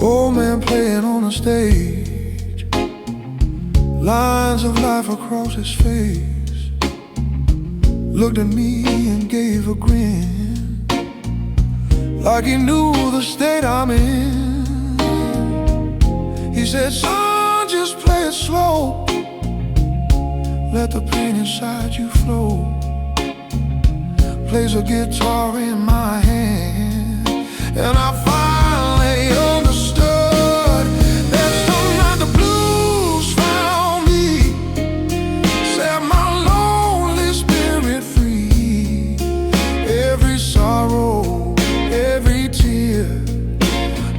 Old man playing on the stage, lines of life across his face. Looked at me and gave a grin, like he knew the state I'm in. He said, son, just play it slow. let the pain inside you flow. Plays a guitar in my hand, and I finally understood. That some night the blues found me, set my lonely spirit free. Every sorrow, every tear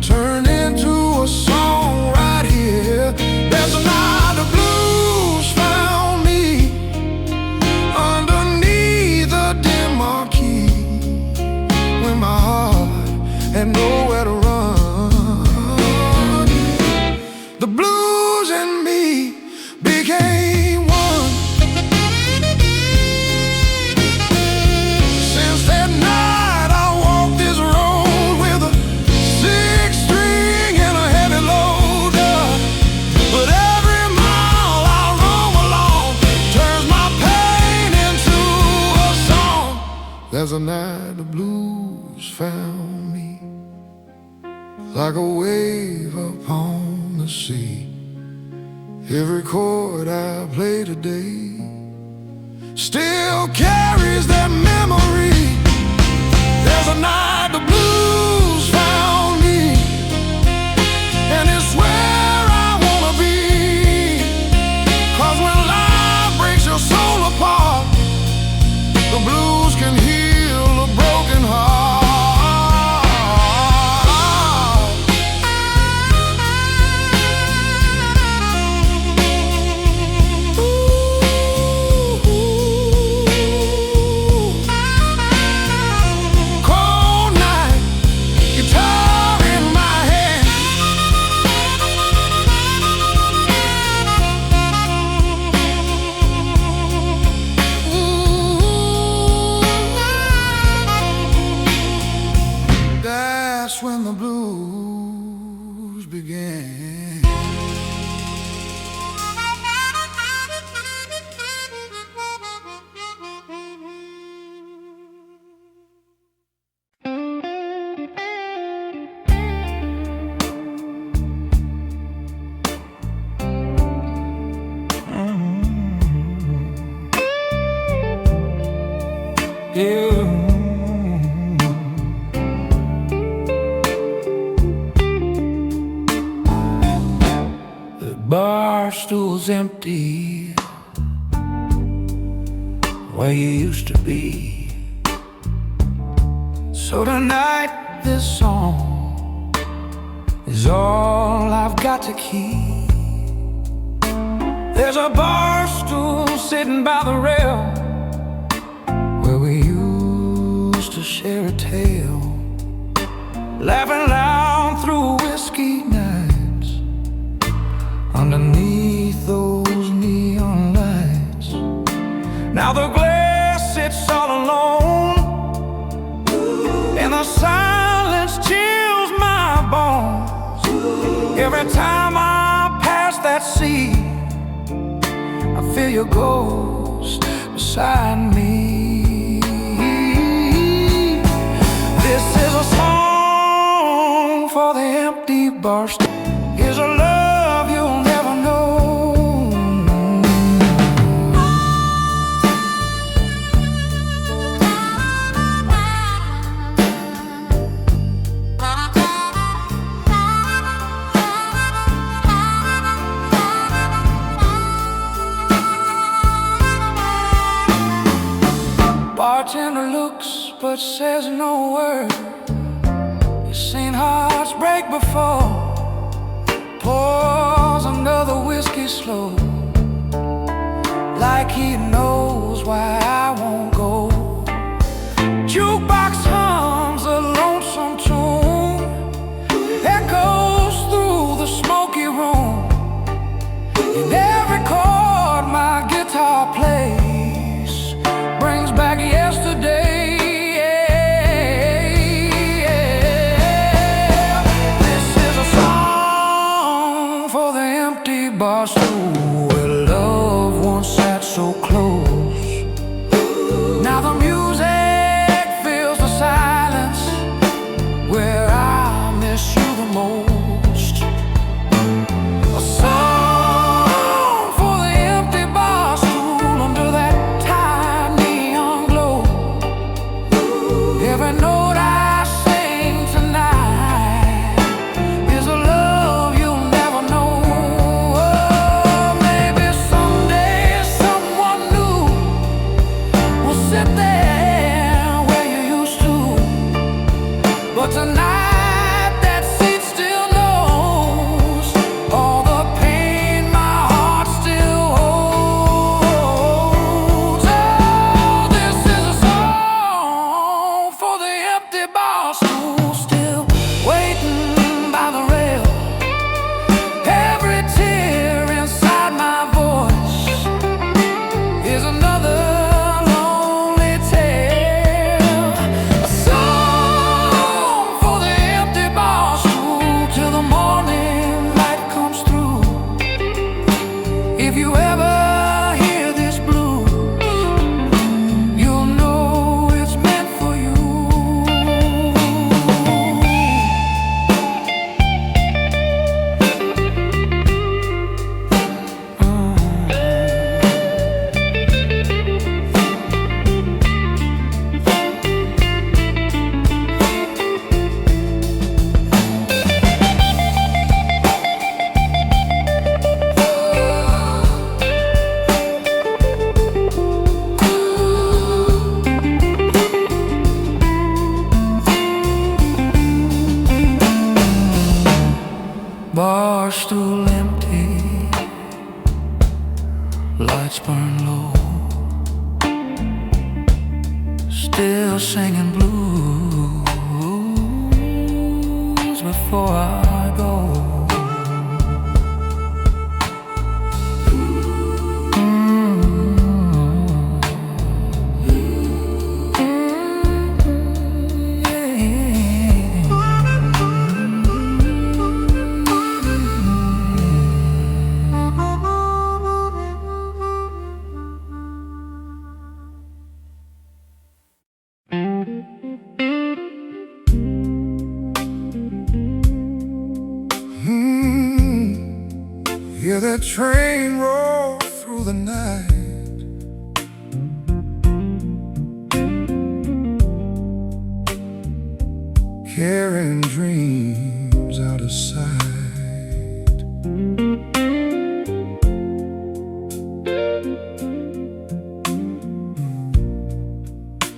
turned into a song right here. There's a night the blues found me underneath the dim marquee, when my heart had nowhere to run. The blues and me became one. Since that night I walked this road with a six string and a heavy load. But every mile I roam along turns my pain into a song. There's a night the blues found me, like a wave upon the sea. Every chord I play today still carries that memory. There's a night the blues found me, and it's where I wanna be. 'Cause when life breaks your soul apart, the blues can heal a broken heart. Cold night, guitar in my hand. That's when the blues began. The bar stool's empty where you used to be. So tonight this song is all I've got to keep. There's a bar stool sitting by the rail where we used to share a tale, laughing loud through whiskey nights underneath those neon lights. Now the glass sits all alone, and the silence chills my bones. Every time I pass that seat, I feel your ghost beside me. This is a song for the empty bar stool. Here's a love you'll never know. Bartender looks but says no word. He's seen hearts break before. Pours another whiskey slow, like he knows why I won't go. Jukebox hums a lonesome tune, echoes through the smoky room. In every chord my guitar plays brings back yesterday. This is a song for the empty bar stool, where love once sat so close. Now the music fills the silence, where I miss you the most. A song for the empty bar stool. If you ever hear this blues, you'll know it's meant for you. Barstool empty, lights burn low, still singing blues before I go. Hear that train roll through the night, carrying dreams out of sight.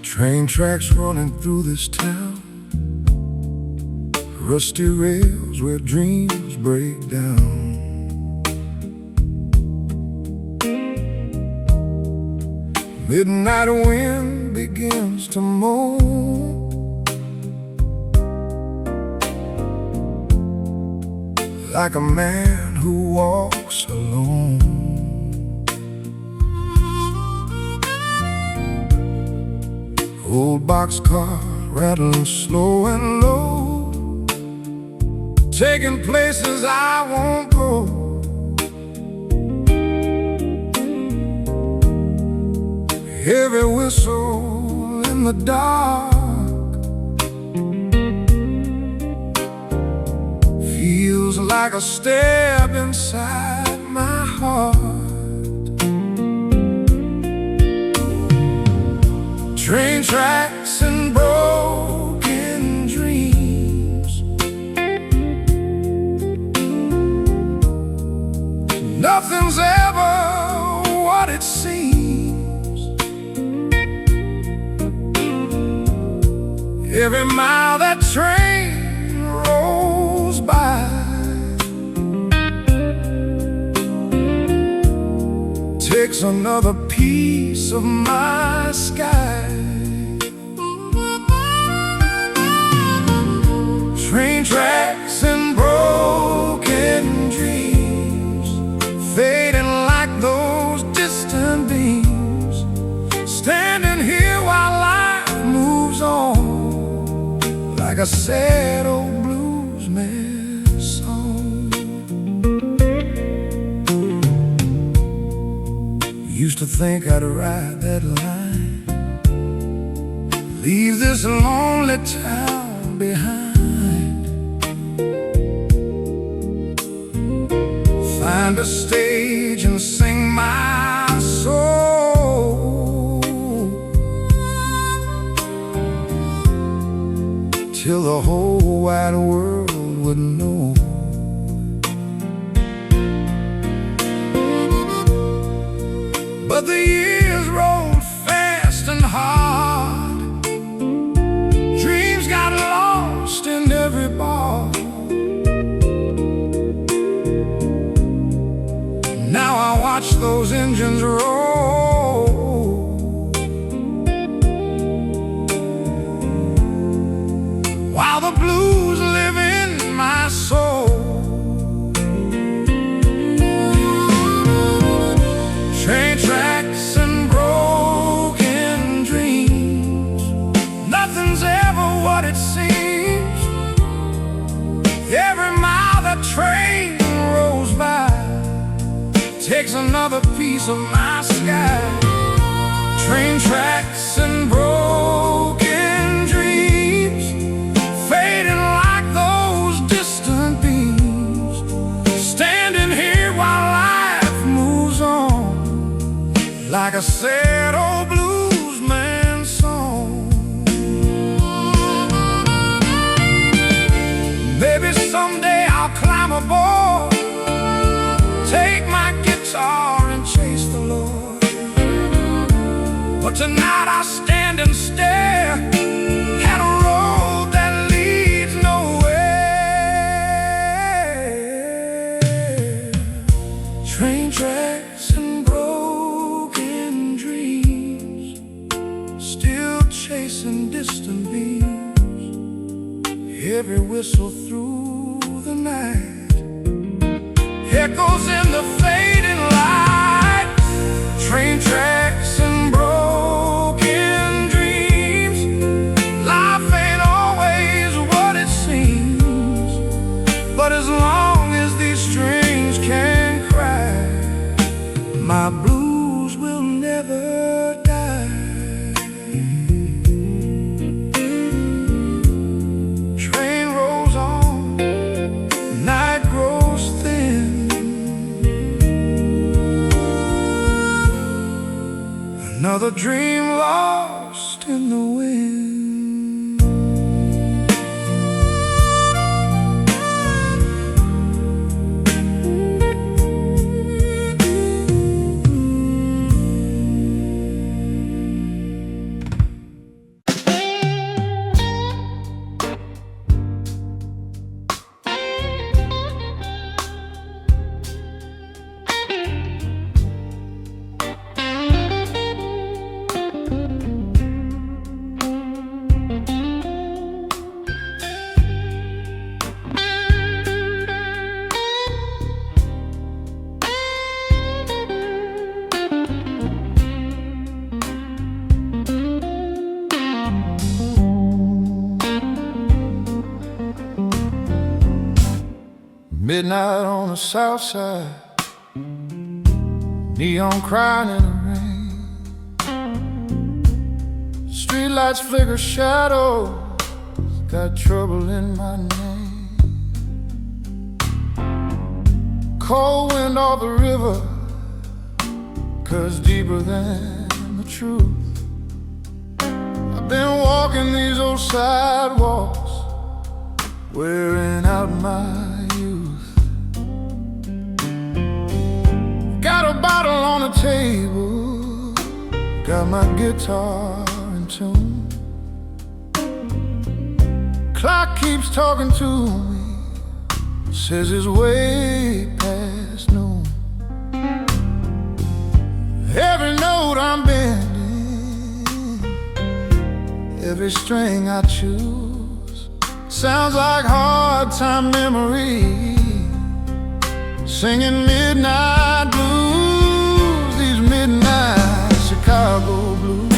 Train tracks running through this town, rusty rails where dreams break down. Midnight wind begins to moan, like a man who walks alone. Old boxcar rattling slow and low, taking places I won't go. Every whistle in the dark feels like a stab inside my heart. Train tracks and broken dreams, nothing's ever what it seems. Every mile that train rolls by takes another piece of my sky. Train tracks and broken dreams, fading like those distant beams, standing here while life moves on, like a sad old bluesman's song. Used to think I'd ride that line, leave this lonely town behind, find a stage and sing my soul till the whole wide world would know. But the years rolled fast and hard, dreams got lost in every bar. Now I watch those engines roll, while the blues live in my soul. Train tracks and broken dreams, nothing's ever what it seems. Every mile that train rolls by takes another piece of my sky. Train tracks and broken dreams, fading like those distant beams, standing here while life moves on, like a sad old blues man song. Maybe someday I'll climb aboard, take my guitar and chase the Lord. But tonight I stand and stare at a road that leads nowhere. Train tracks and broken dreams, still chasing distant beams. Every whistle through the night echoes in the fading light. Train tracks and broken dreams. Life ain't always what it seems, but as long as these strings can cry, my blues will never die. Train rolls on, night grows thin, another dream lost in the wind. Midnight on the south side, neon crying in the rain. Streetlights flicker shadows, got trouble in my name. Cold wind off the river, cuts deeper than the truth. I've been walking these old sidewalks, wearing out my youth. Got a bottle on the table, got my guitar in tune. Clock keeps talking to me, says it's way past noon. Every note I'm bending, every string I choose, sounds like hard time memory, singing midnight blues, these midnight Chicago blues,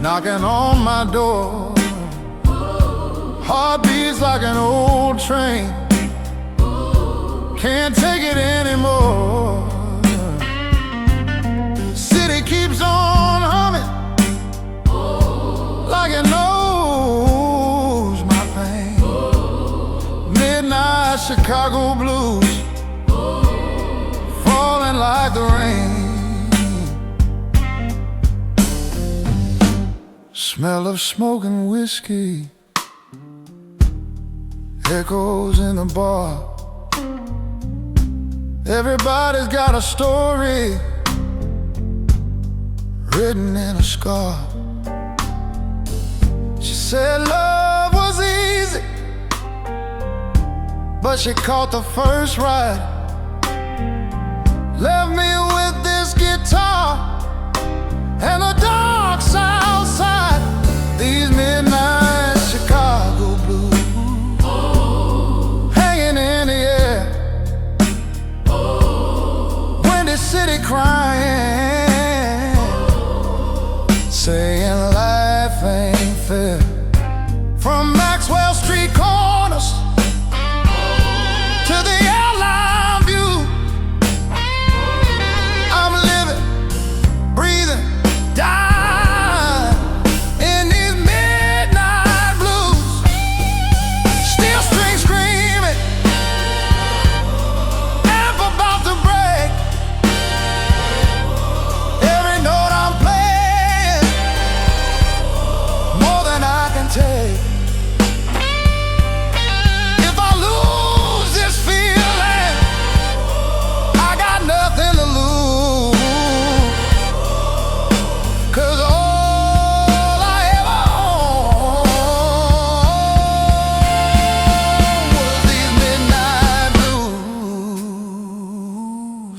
knocking on my door, heart beats like an old train, can't take it anymore. City keeps on humming like it knows my pain. Midnight Chicago blues, falling like the rain. Smell of smoking whiskey echoes in the bar. Everybody's got a story written in a scar. She said love was easy, but she caught the first ride. Left me with this guitar and the dark south side. These midnight Chicago blues, hanging in the air. Windy city crying, saying life ain't fair. From Maxwell Street corners to the airline view,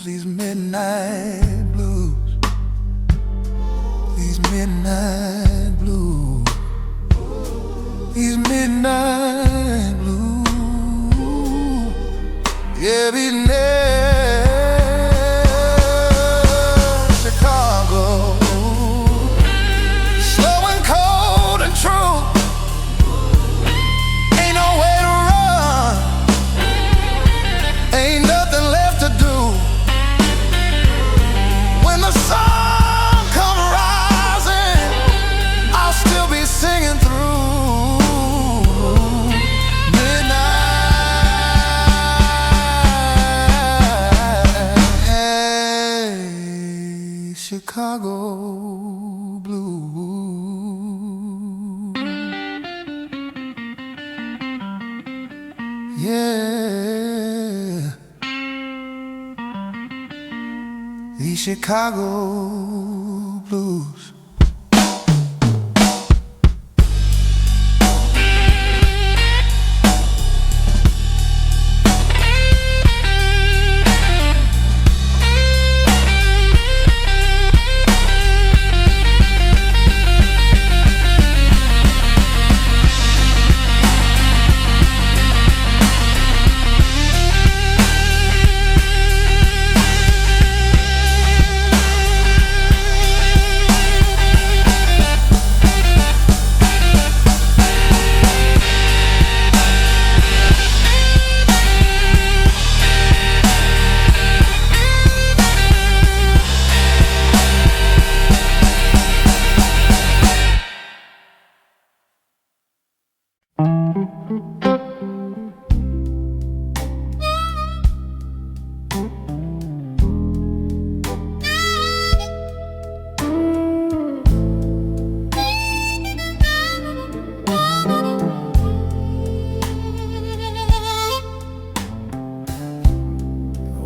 these midnight blues, these midnight blues, these midnight blues. Yeah, these Chicago, slow and cold and true. Ain't no way to run, ain't nothing left to do. When the sun comes rising, I'll still be singing through midnight Chicago blues. Yeah, the Chicago blues.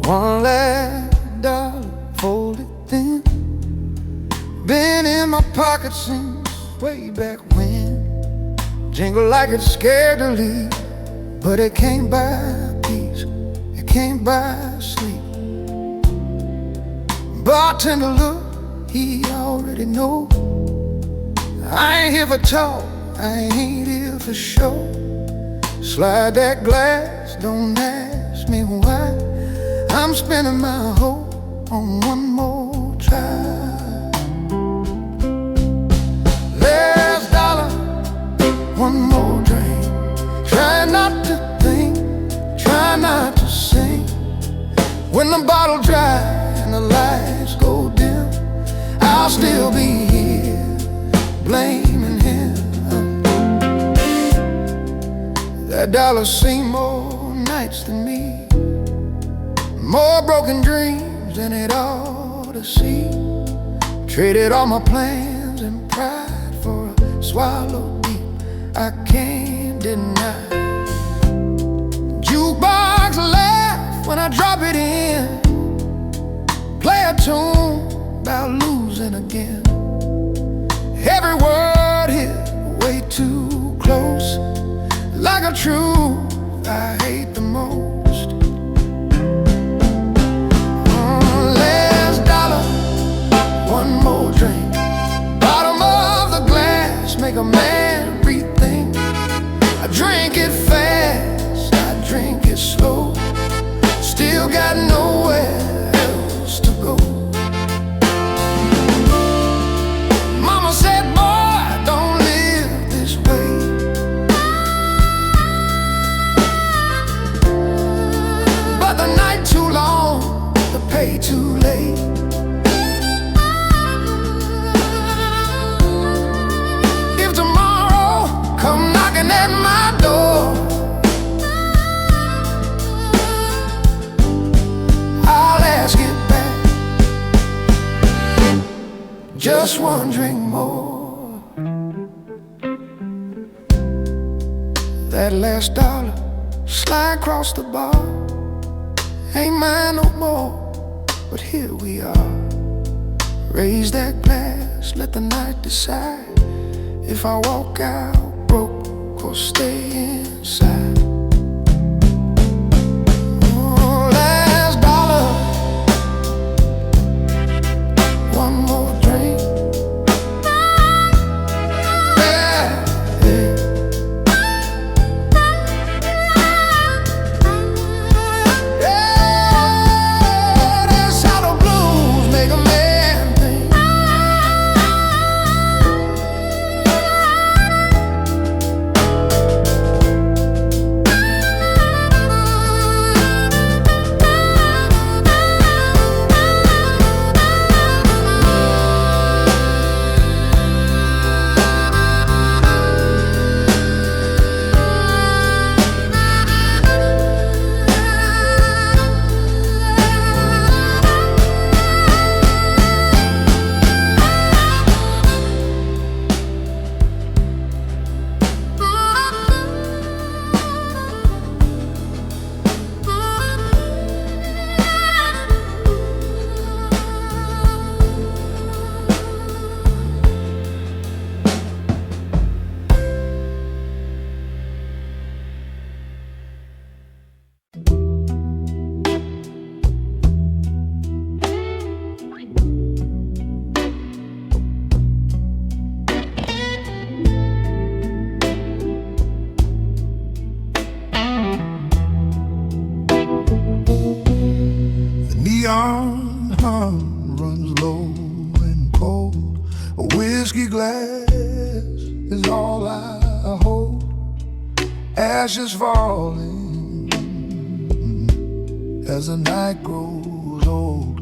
One last dollar folded thin, been in my pocket since way back when. Jingle like it's scared to leave, but it can't buy peace, it can't buy sleep. Bartender look, he already know. I ain't here for talk, I ain't here for show. Slide that glass, don't ask me why. I'm spending my hope on one more try. Last dollar, one more drink. Try not to think, try not to sing. When the bottle dry and the lights go dim, I'll still be here blaming him. That dollar seen more nights than me, more broken dreams than it ought to see. Traded all my plans and pride for a swallow deep I can't deny. Jukebox laugh when I drop it in, play a tune about losing again. Every word hit way too close, like a truth I hate the most. Last dollar, one more drink. Bottom of the glass make a man rethink. I drink it fast, I drink it slow. Still got nowhere else to go. Mama said, boy, don't live this way. But the night too long, the pay too late. If tomorrow come knocking at my door, I'll ask it back. Just one drink more. That last dollar slide across the bar, ain't mine no more, but here we are. Raise that glass, let the night decide if I walk out broke or stay inside. Oh, last dollar, runs low and cold. A whiskey glass is all I hold. Ashes falling as the night grows old.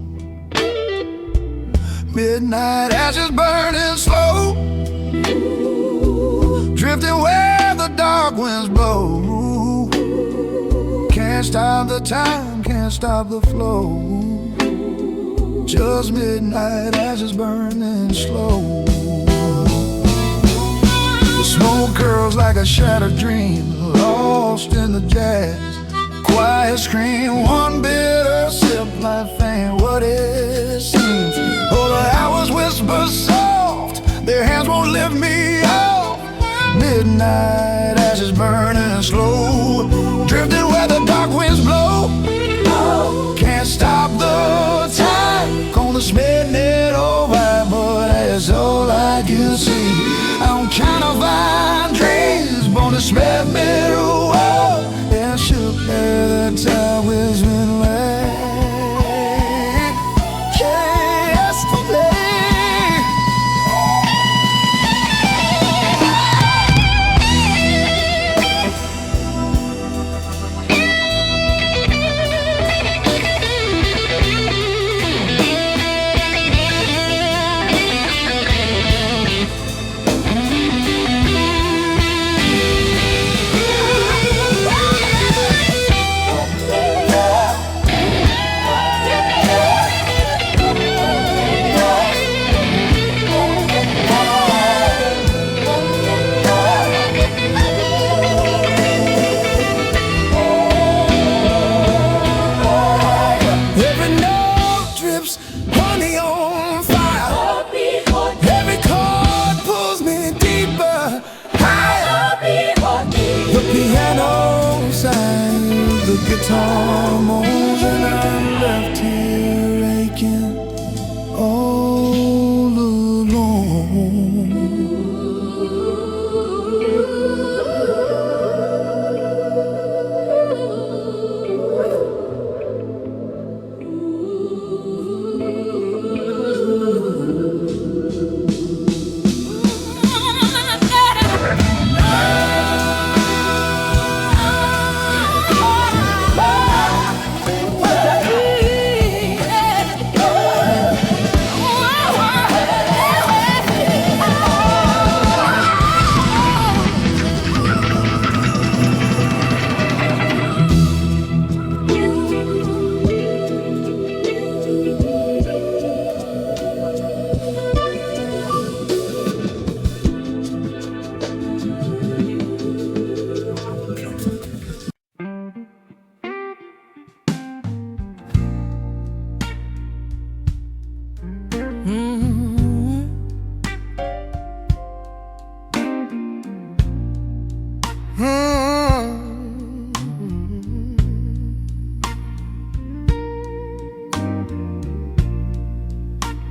Midnight ashes burning slow, drifting where the dark winds blow. Can't stop the time, can't stop the flow. Just midnight ashes burning slow. The smoke curls like a shattered dream, lost in the jazz. Quiet scream, one bitter sip like fame, what it seems. Oh, the hours whisper soft, their hands won't lift me off. Midnight ashes burning slow, drifting where the dark winds blow. Can't stop the time, gonna spin it over, but that's all I can see. I'm kind of fine dreams, born to spend me through. Yeah, shook at the time with been late. Yesterday. Honey on fire. Every chord pulls me deeper, higher. The piano sings, the guitar moans, and I'm left here aching all alone.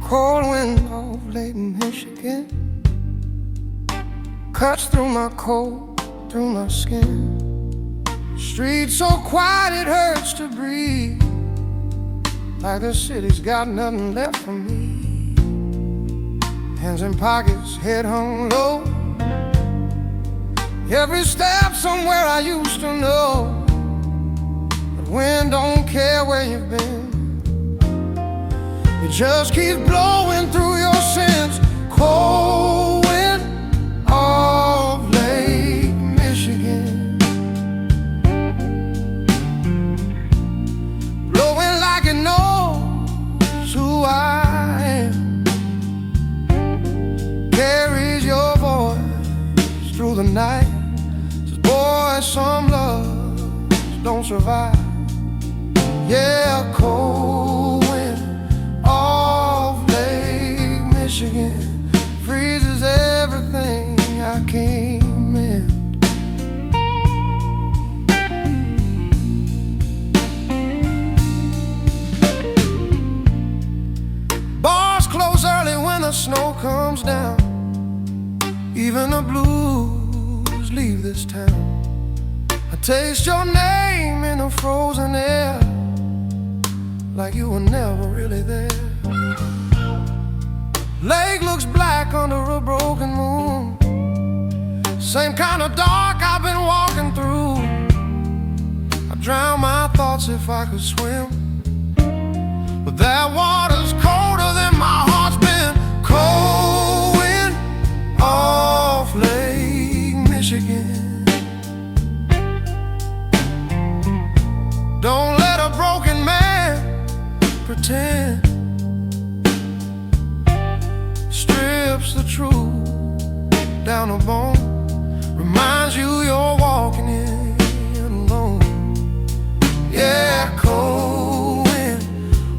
Cold wind of late Michigan cuts through my coat, through my skin. Streets so quiet it hurts to breathe, like the city's got nothing left for me. Hands in pockets, head hung low. Every step somewhere I used to know, but wind don't care where you've been. It just keeps blowing through your sins. Cold wind of Lake Michigan, blowing like it knows who I am. Carries your voice through the night. Says, boy, some loves don't survive. Yeah, cold wind of Lake Michigan freezes everything I came in. Bars close early when the snow comes down. Even the blues leave this town. I taste your name in the frozen air, like you were never really there. Lake looks black under a broken moon. Same kind of dark I've been walking through. I'd drown my thoughts if I could swim, but that water's colder than my heart's been. Cold wind off Lake Michigan. Don't let a broken man pretend. Strips the truth down a bone. Reminds you you're walking in alone. Yeah, cold wind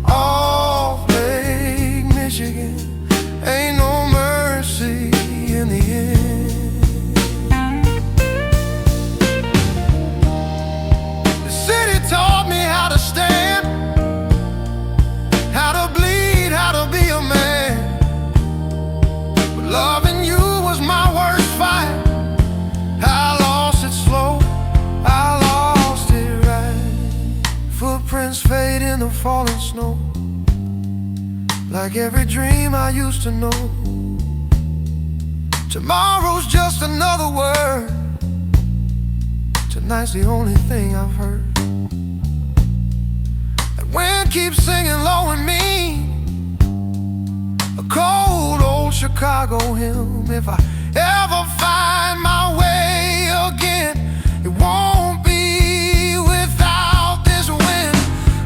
off Lake Michigan. Ain't no mercy in the end. The city taught me how to stand, how to bleed, how to be a man. But loving you was my worst fight. I lost it slow, I lost it right. Footprints fade in the falling snow, like every dream I used to know. Tomorrow's just another word. Tonight's the only thing I've heard. That wind keeps singing low and mean, a cold old Chicago hymn. If I ever find my way again, it won't be without this wind.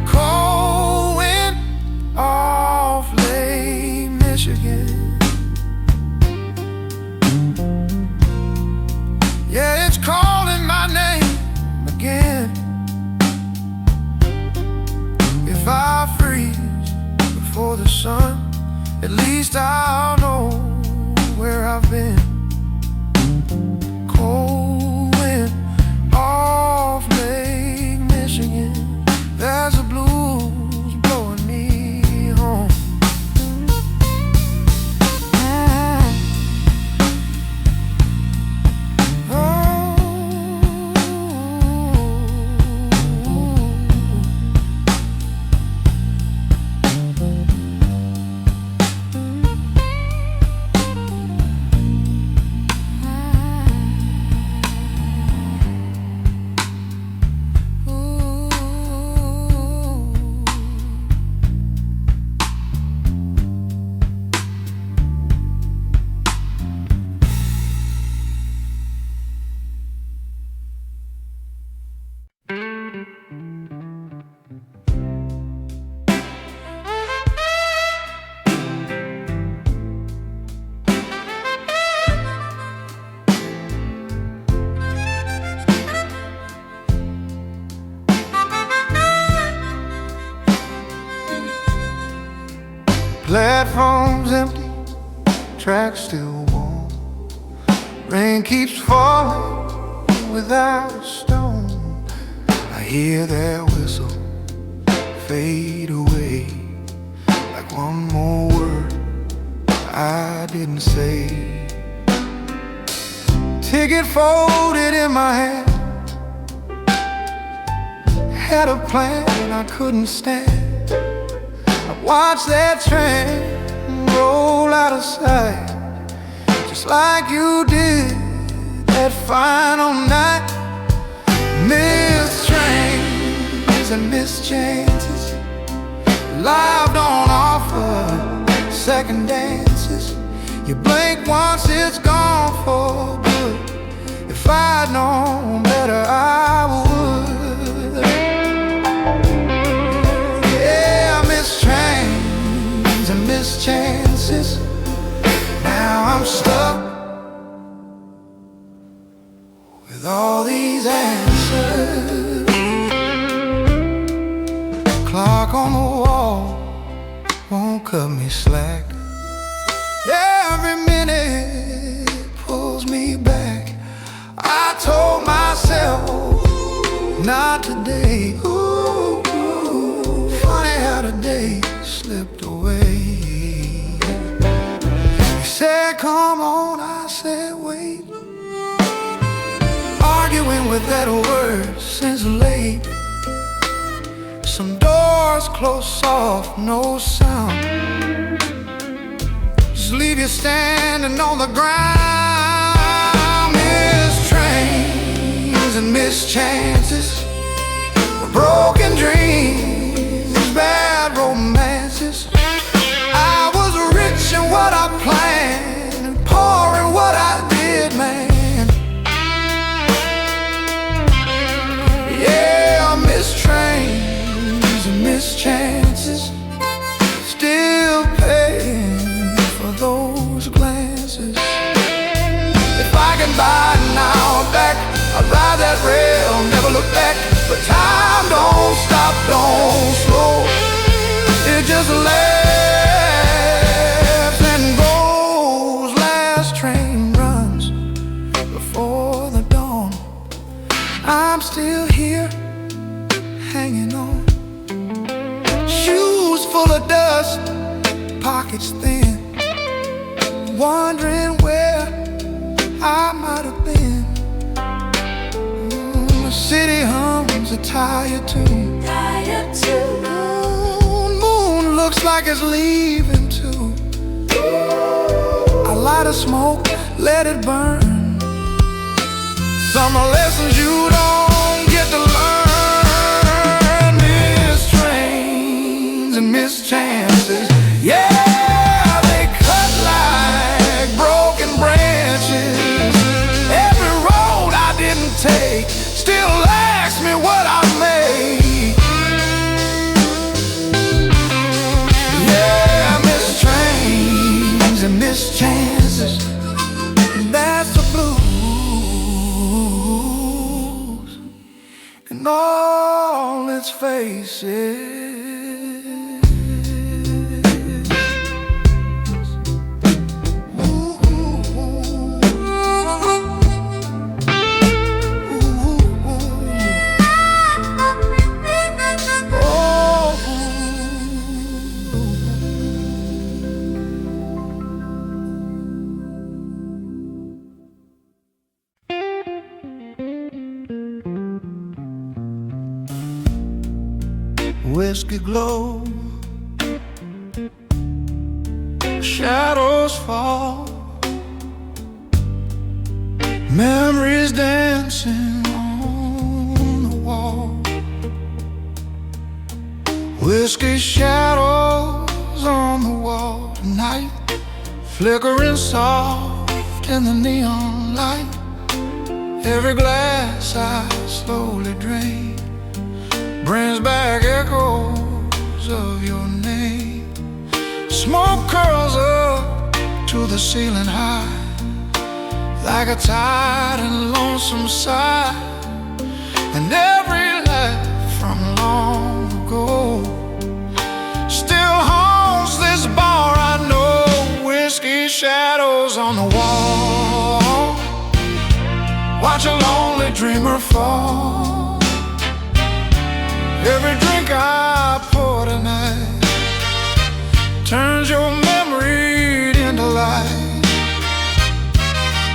Cold wind off Lake Michigan. Yeah, it's calling my name again. If I freeze before the sun, at least I'll know where I've been. Cold wind off Lake Michigan. There's a blues blowing me home. Platform's empty, tracks still warm. Rain keeps falling without a stone. I hear their whistle fade away, like one more word I didn't say. Ticket folded in my hand, had a plan I couldn't stand. Watch that train roll out of sight, just like you did that final night. Missed trains and missed chances, life don't offer second dances. You blink once, it's gone for good. If I'd known better, I would. Trains and missed chances. Now I'm stuck with all these answers. Clock on the wall won't cut me slack. Every minute pulls me back. I told myself, not today. Ooh, funny how the day slipped away. You said come on, I said wait. Arguing with that word since late. Some doors close soft, no sound. Just leave you standing on the ground. Missed trains and missed chances, broken dreams, bad romances. I was rich in what I planned and poor in what I did, man. Yeah, I missed trains and missed chances, still paying for those glances. If I can buy now back, I'd ride that rail, never look back. But time don't stop, don't slow. It just laughs and goes. Last train runs before the dawn. I'm still here, hanging on. Shoes full of dust, pockets thin, wondering where I might have been. The city hums a tired tune. Moon looks like it's leaving too. I light a smoke, let it burn. Some lessons you don't get to learn. Missed trains and missed chances. Yeah, they cut like broken branches. Every road I didn't take still asks me what I made. Yeah, I miss trains and miss chances. That's the blues in all its faces. Whiskey glow, shadows fall, memories dancing on the wall. Whiskey shadows on the wall tonight, flickering soft in the neon light. Every glass I slowly drain brings back echoes of your name. Smoke curls up to the ceiling high, like a tired and lonesome sigh. And every laugh from long ago still haunts this bar, I know. Whiskey shadows on the wall, watch a lonely dreamer fall. Every drink I pour tonight turns your memory into light.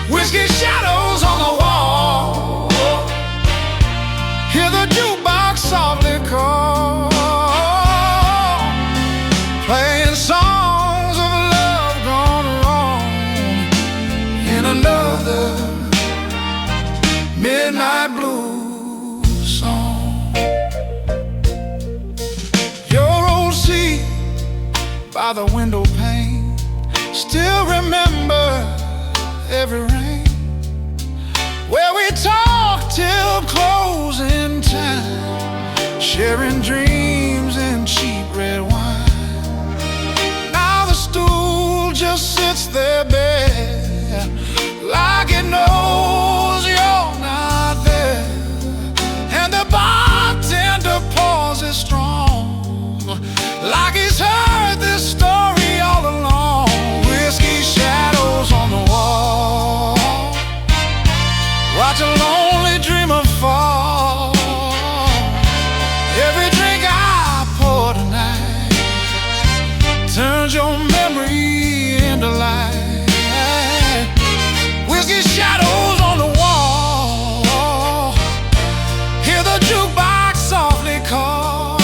Whiskey shadows on the wall, hear the jukebox softly call, playing songs of love gone wrong in another midnight blues song. By the window pane, still remember every rain, where we talked till closing time, sharing dreams and cheap red wine. Now the stool just sits there bare, like it knows you're not there. And the bartender pauses strong, like he's heard this story all along. Whiskey shadows on the wall, watch a lonely dreamer fall. Every drink I pour tonight turns your memory into light. Whiskey shadows on the wall, hear the jukebox softly call,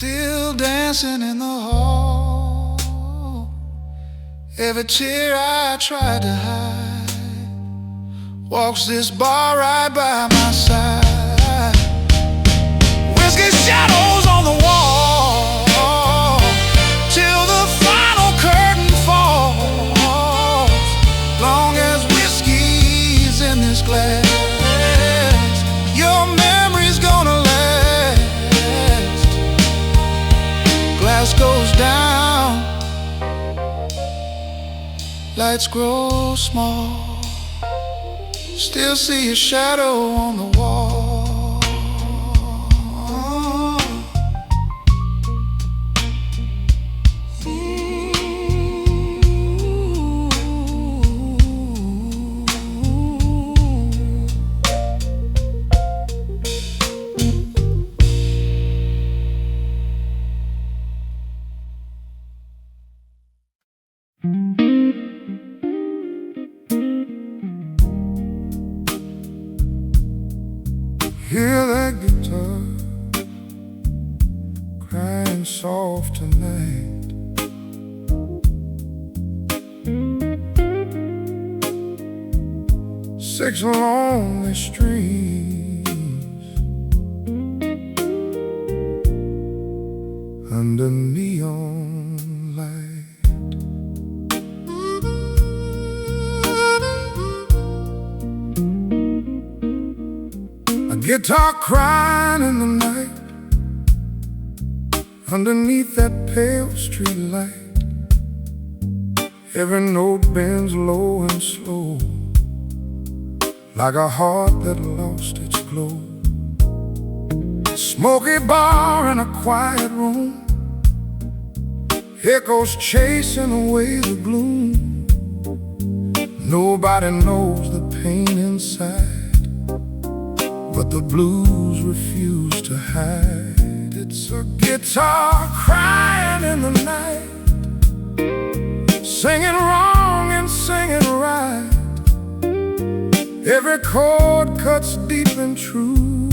still dancing in the hall. Every tear I tried to hide walks this bar right by my side. Whiskey shadows on the wall till the final curtain falls. Long as whiskey's in this glass, your memory's gonna last. Glass goes down, lights grow small, still see your shadow on the wall. Hear that guitar crying soft tonight. Six lonely streets under neon light. A guitar crying in the night underneath that pale street light. Every note bends low and slow, like a heart that lost its glow. Smoky bar in a quiet room, echoes chasing away the gloom. Nobody knows the pain inside, but the blues refuse to hide. It's a guitar crying in the night, singing wrong and singing right. Every chord cuts deep and true,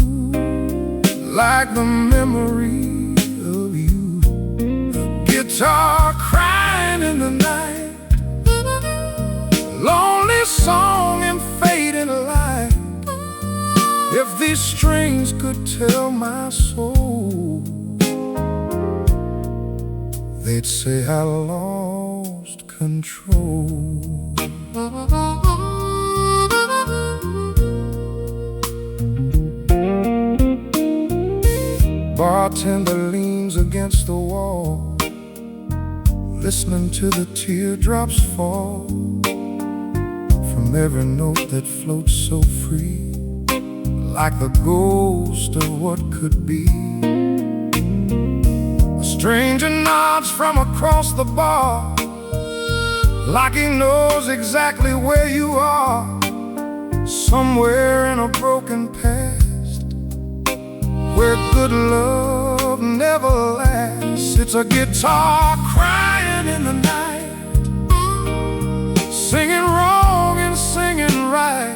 like the memory of you. The guitar crying in the night, lonely song and fading light. If these strings could tell my soul, they'd say I lost control. Bartender leans against the wall, listening to the teardrops fall from every note that floats so free, like the ghost of what could be. A stranger nods from across the bar, like he knows exactly where you are. Somewhere in a broken past, where good love never lasts. It's a guitar crying in the night, singing wrong and singing right.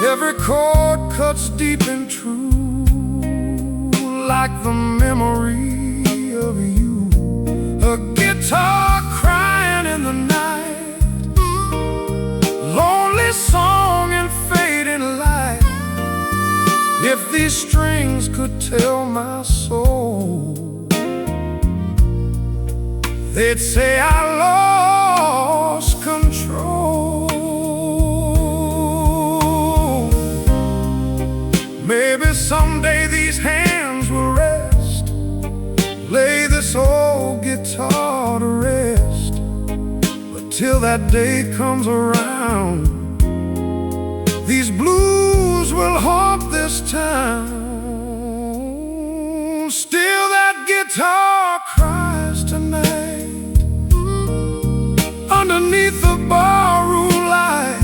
Every chord cuts deep and true, like the memory of you. A guitar crying in the night, lonely song and fading light. If these strings could tell my soul, they'd say I lost control. Maybe someday these hands will rest, lay this old guitar to rest. But till that day comes around, these blues will haunt this town. Still that guitar cries tonight, underneath the barroom light.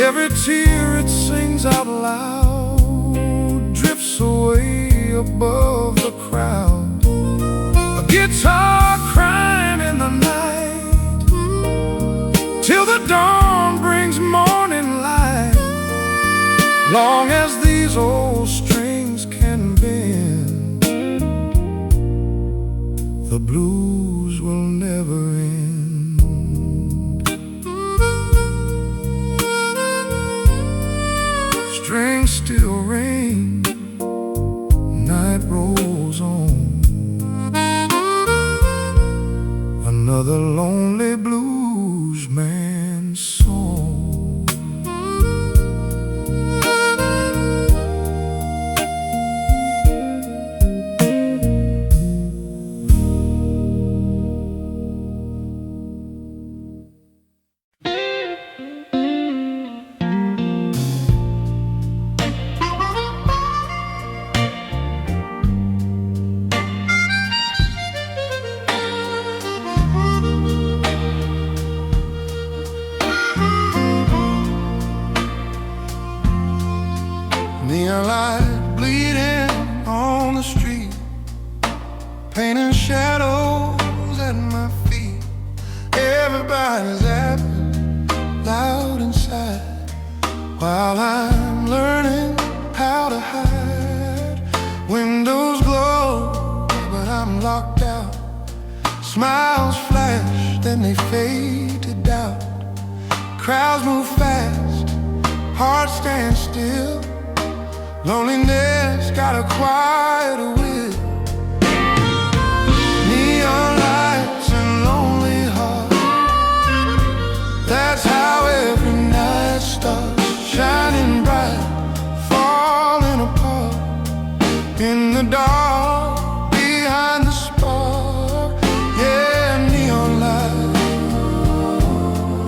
Every tear it sings out loud drifts away above the crowd. A guitar crying in the night, till the dawn brings morning light. Long as these old strings can bend, blues will never end. Strings still ring, night rolls on. Another lonely blues man's song. Neon light bleeding on the street, painting shadows at my feet. Everybody's acting loud inside, while I'm learning how to hide. Windows glow, but I'm locked out. Smiles flash, then they fade to doubt. Crowds move fast, hearts stand still. Loneliness got a quiet will. Neon lights and lonely hearts, that's how every night starts. Shining bright, falling apart in the dark, behind the spark. Yeah, neon lights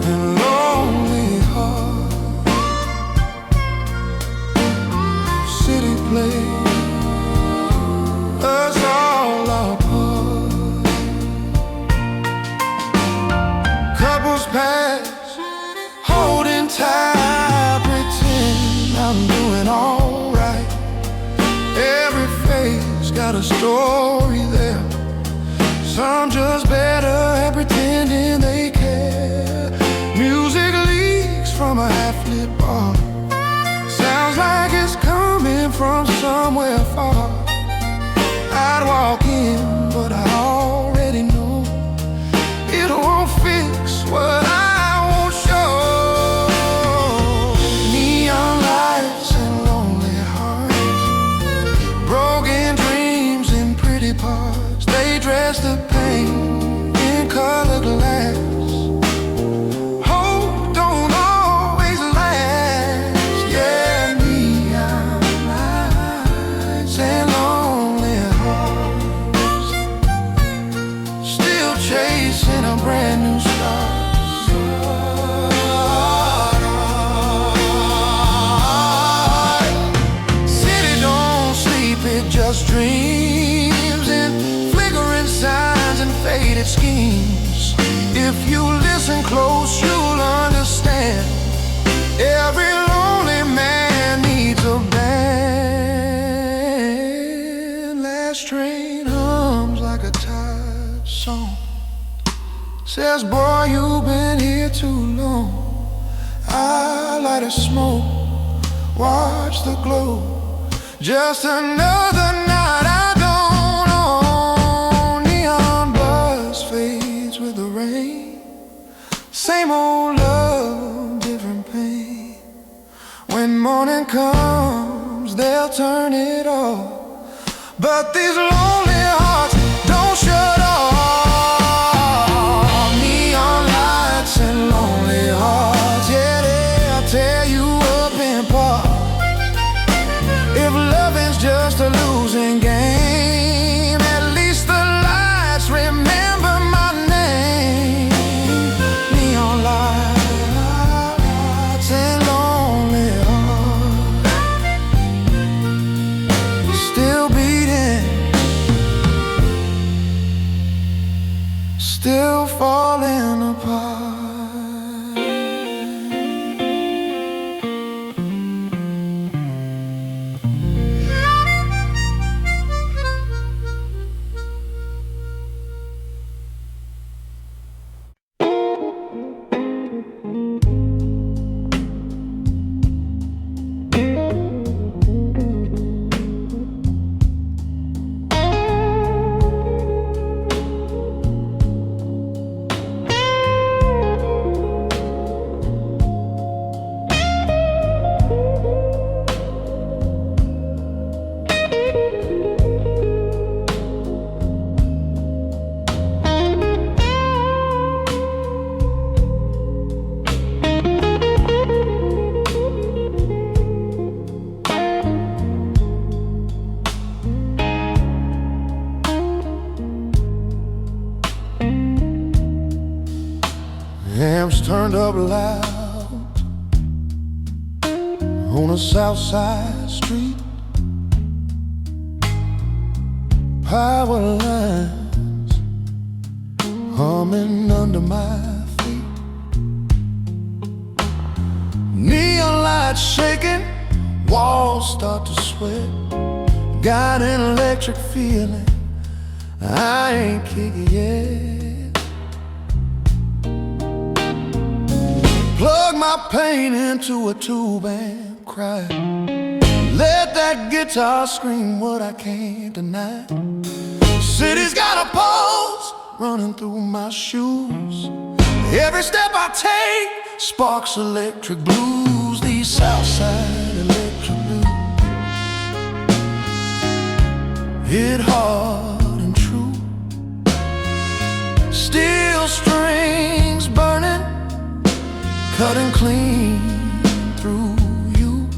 and lonely hearts. City play us all apart. Couples pass, holding tight, pretend I'm doing alright. Every face got a story there. Some just better at pretending they care. Music leaks from a half-lit bar. Sounds like it's coming from somewhere far. I'd walk in, but I already know it won't fix what I won't show. Neon lights and lonely hearts, broken dreams in pretty parts. They dress the pain in colored glass. Chasing a brand new star. City don't sleep, it just dreams in flickering signs and faded schemes. If you listen close, you'll understand. Every lonely man needs a band. Last train hums like a tired song. Says, boy, you've been here too long. I light a smoke, watch the glow. Just another night I don't own. Neon buzz fades with the rain. Same old love, different pain. When morning comes, they'll turn it off. But these lonely hearts don't shut off. Just a losing game. At least the lights remember my name. Neon lights and lonely hearts, still beating turned up loud on a south side street. Power lines humming under my feet. Neon lights shaking, walls start to sweat. Got an electric feeling, I ain't kicked yet. Plug my pain into a tube and cry. Let that guitar scream what I can't deny. City's got a pulse running through my shoes. Every step I take sparks electric blues. These Southside electric blues hit hard and true. Steel strings burning, cutting clean through you.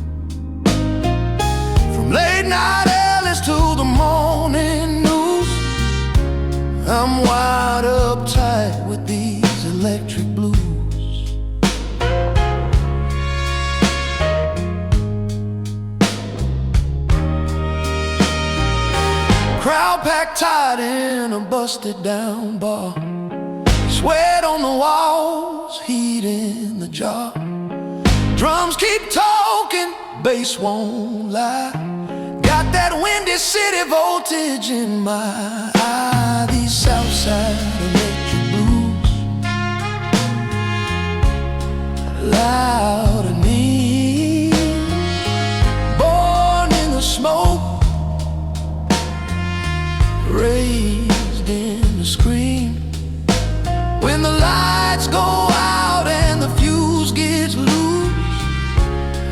From late night Alice to the morning news, I'm wide uptight with these electric blues. Crowd packed tight in a busted down bar. Sweat on the walls, heat in the jar. Drums keep talking, bass won't lie. Got that Windy City voltage in my eye. These Southside electric blues, loud and mean, born in the smoke, raised in the scream. When the lights go out and the fuse gets loose,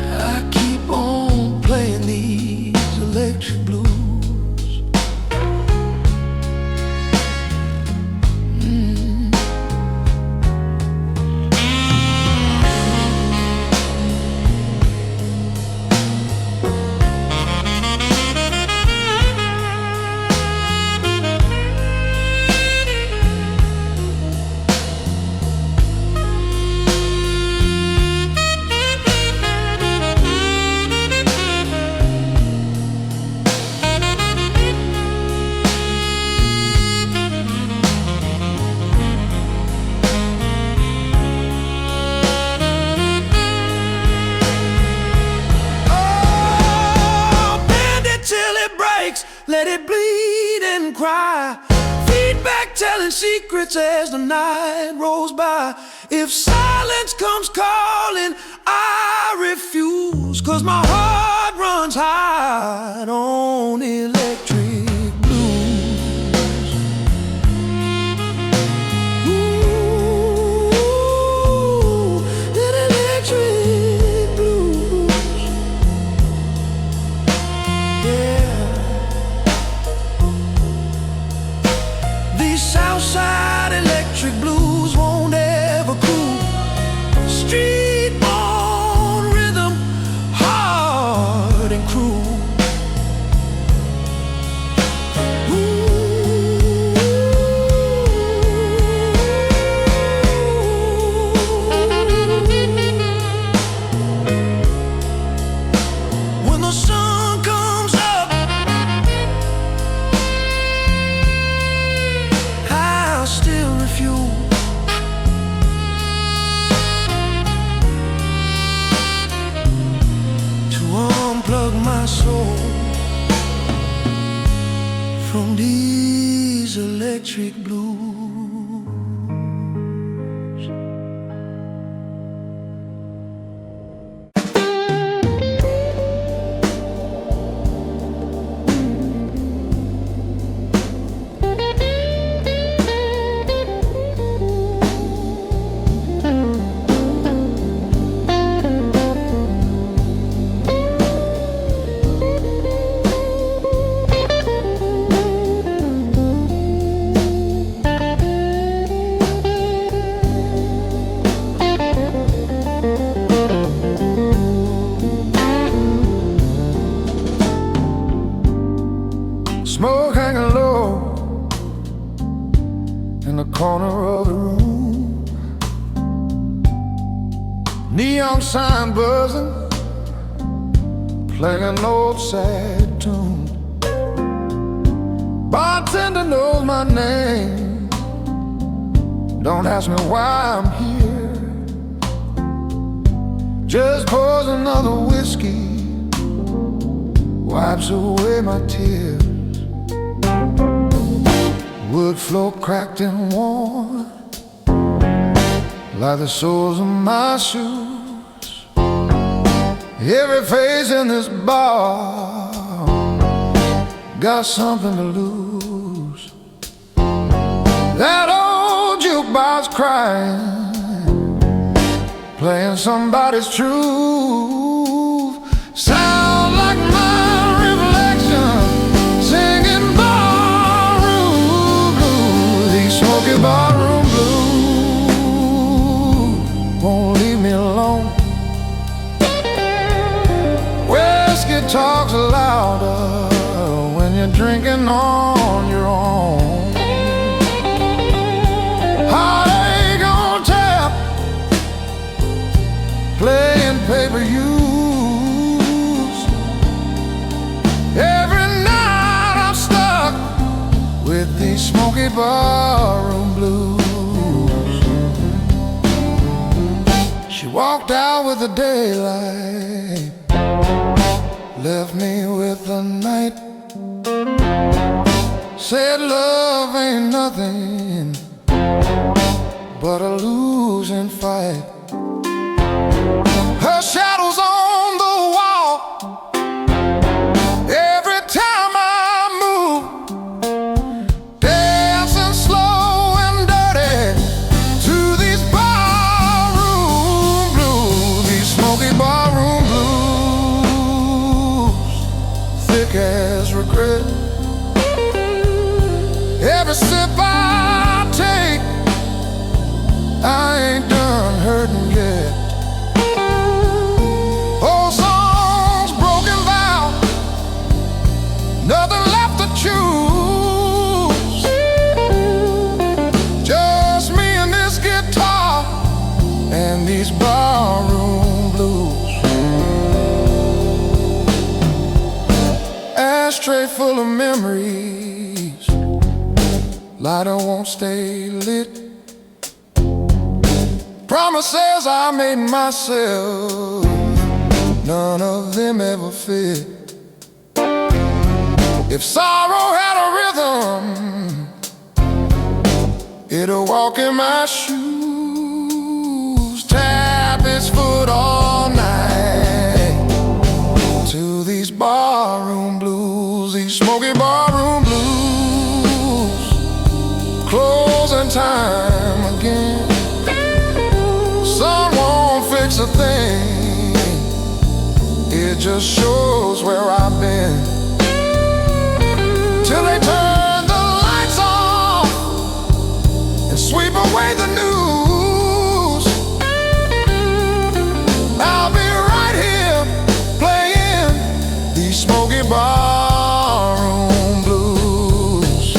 I keep on playing these electric blues. Let it bleed and cry. Feedback telling secrets as the night rolls by. If silence comes calling, I refuse. 'Cause my heart runs hot on electric blues. Ooh, that electric blues. Yeah. Southside electric blues won't ever cool. Street born rhythm, hard and cruel. When the sun comes up, still refuse to unplug my soul from these electric blues. Smoke hanging low in the corner of the room. neon sign buzzing, playing an old sad tune. Bartender knows my name, don't ask me why I'm here. Just pours another whiskey, wipes away my tears. Wood floor cracked and worn, like the soles of my shoes. Every face in this bar got something to lose. That old jukebox crying, playing somebody's truth. Sound like my reflection, singing barroom blues. These smoky barroom blues won't leave me alone. Whiskey talks louder when you're drinking on your own. Heartache on tap, playing pay-per-views. Every night I'm stuck with these smoky barroom blues. She walked out with the daylight, left me with the night. Said love ain't nothing but a losing fight. Her shadow's on the wall every time I move, dancing slow and dirty to these barroom blues. These smoky barroom blues, thick as regret. Every sip I take, I ain't done hurting yet. Old songs, broken vows, nothing left to choose. Just me and this guitar and these barroom blues. Ashtray full of memories, lighter won't stay lit. Promises I made myself, none of them ever fit. If sorrow had a rhythm, it'll walk in my shoes. Tap its foot all night to these barroom blues, these smoky barroom blues. Closing time again, sun won't fix a thing, it just shows where I've been. Till they turn the lights off and sweep away the news, I'll be right here playing these smoky barroom blues.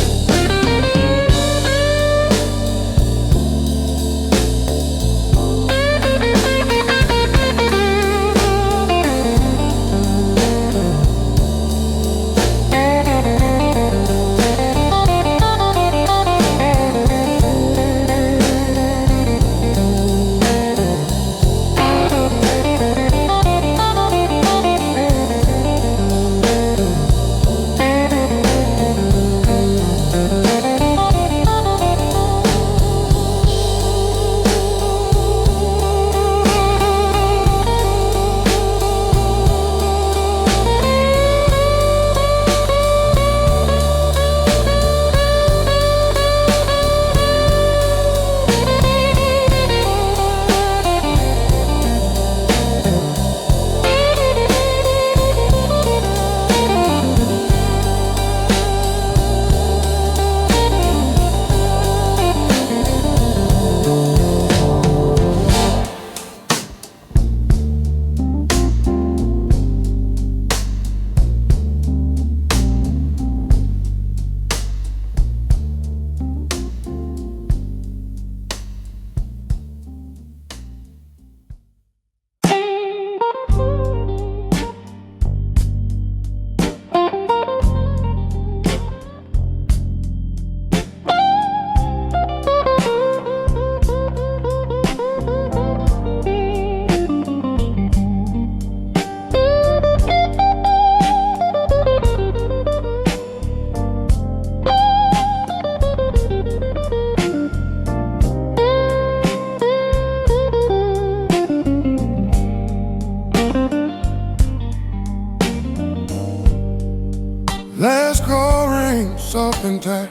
Last call rings soft and tight,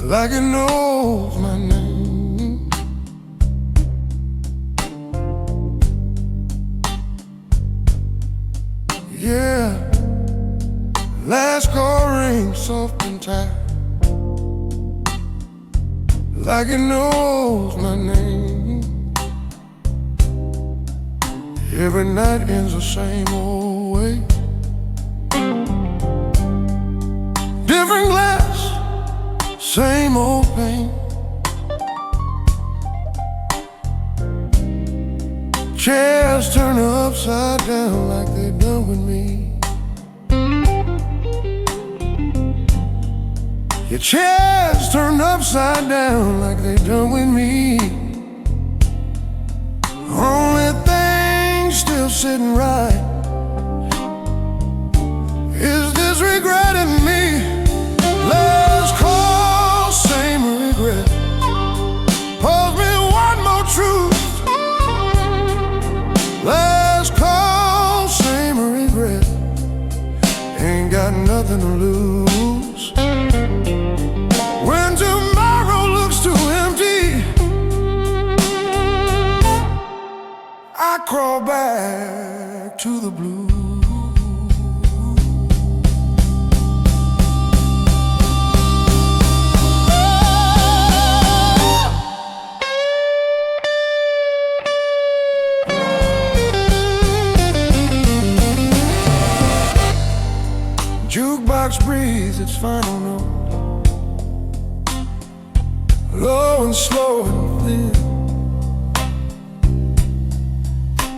like it knows my name. Yeah, last call rings soft and tight, like it knows my name. Every night ends the same old way. Different glass, same old pain. Chairs turn upside down like they done with me. Your chairs turn upside down like they done with me. Only thing still sitting right is this regret in me. Last call, same regret. Pose me one more truth. Last call, same regret. Ain't got nothing to lose. When tomorrow looks too empty, I crawl back to the blue. Jukebox breathes its final note, low and slow and thin.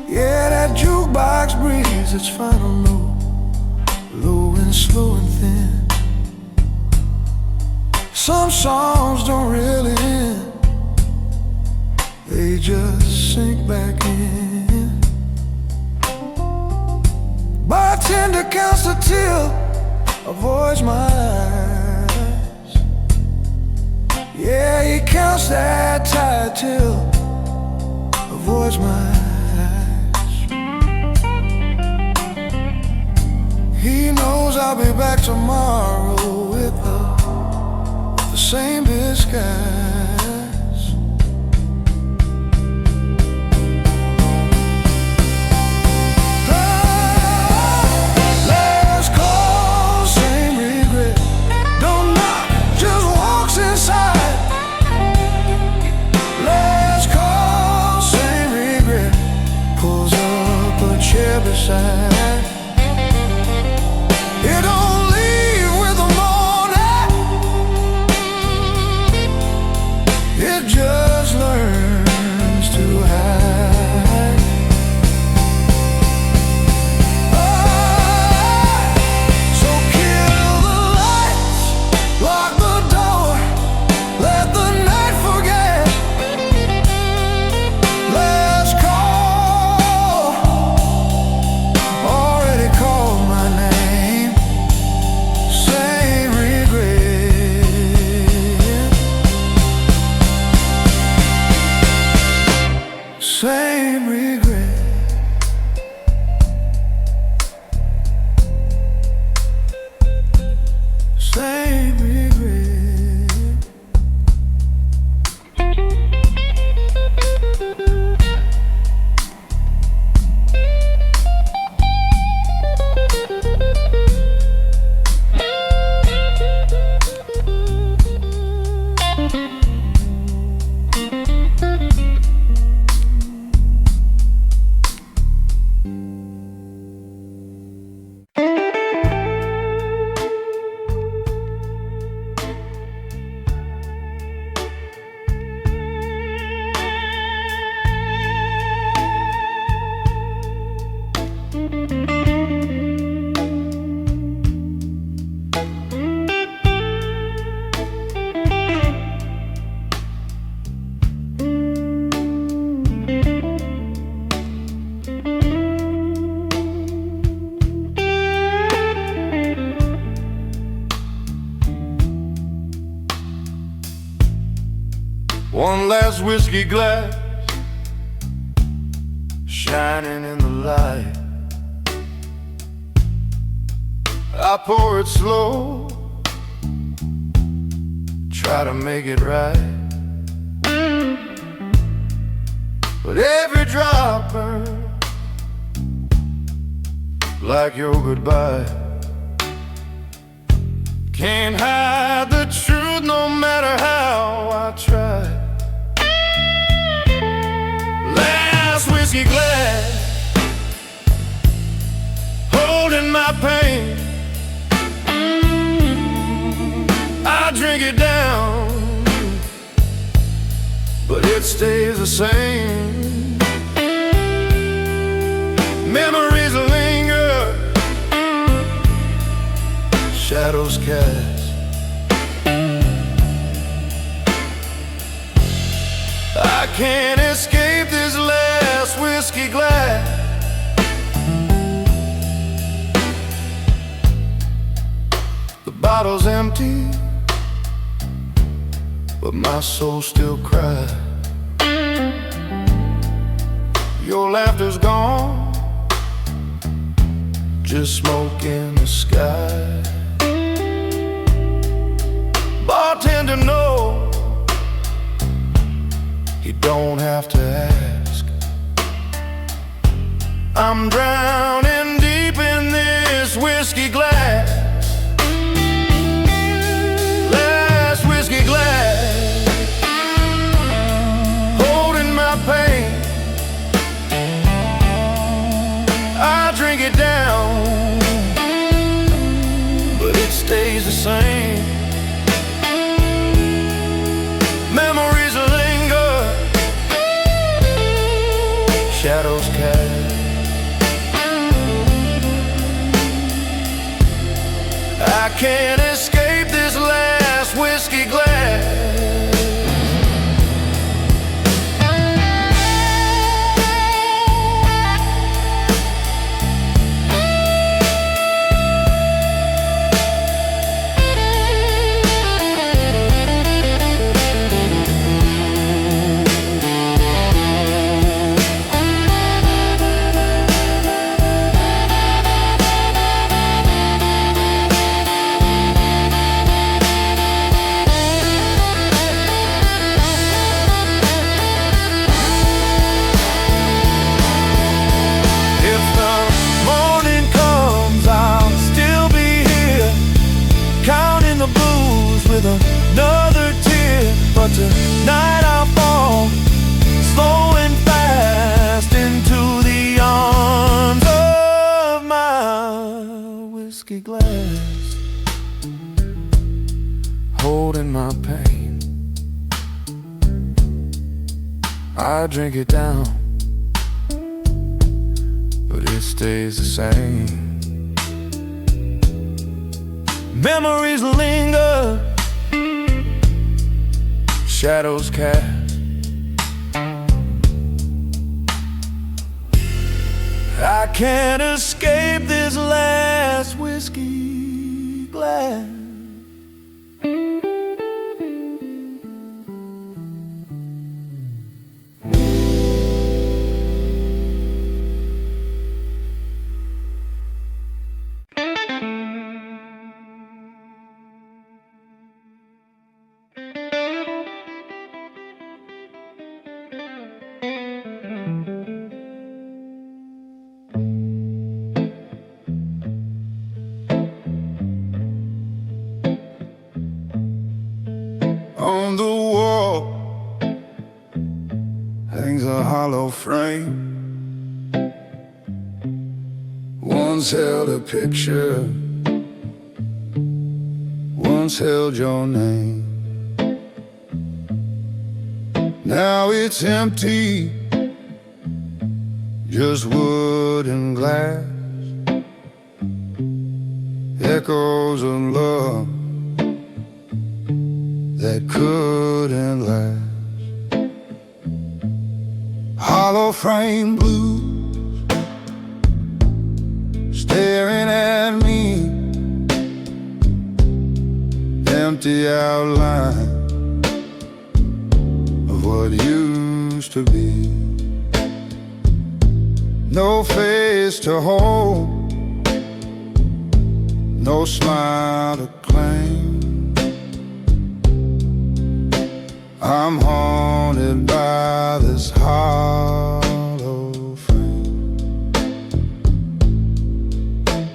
Yeah, that jukebox breathes its final note, low and slow and thin. Some songs don't really end, they just sink back in. Bartender counts the till, avoids my eyes. Yeah, he counts that tide till avoids my eyes. He knows I'll be back tomorrow with the same disguise. Beside. You don't leave with the morning, it just learns to hide. Oh, so kill the lights, lock the door, let the night forget. Let's call, already called my name. Same regret. Same regret. Same regret. One last whiskey glass, shining in the light. I pour it slow, try to make it right, but every drop burns like your goodbye. Can't hide the truth no matter how I try. Last whiskey glass, holding my pain, I drink it down, but it stays the same. Memories linger, shadows cast. I can't escape this last whiskey glass. The bottle's empty, but my soul still cries. Your laughter's gone, just smoke in the sky. Bartender, no, you don't have to ask. I'm drowning deep in this whiskey glass. Last whiskey glass, holding my pain, I drink it down, but it stays the same. Memories linger, shadows cast. I can't escape this last whiskey glass. Another tear, but tonight I'll fall slow and fast into the arms of my whiskey glass, holding my pain, I drink it down, but it stays the same. Memories linger, shadows cast. I can't escape this last whiskey glass. On the wall hangs a hollow frame. Once held a picture, once held your name. Now it's empty, just wood and glass, echoes of love that couldn't last. Hollow frame blues staring at me, empty outline of what used to be. No face to hold, no smile to claim. I'm haunted by this hollow frame.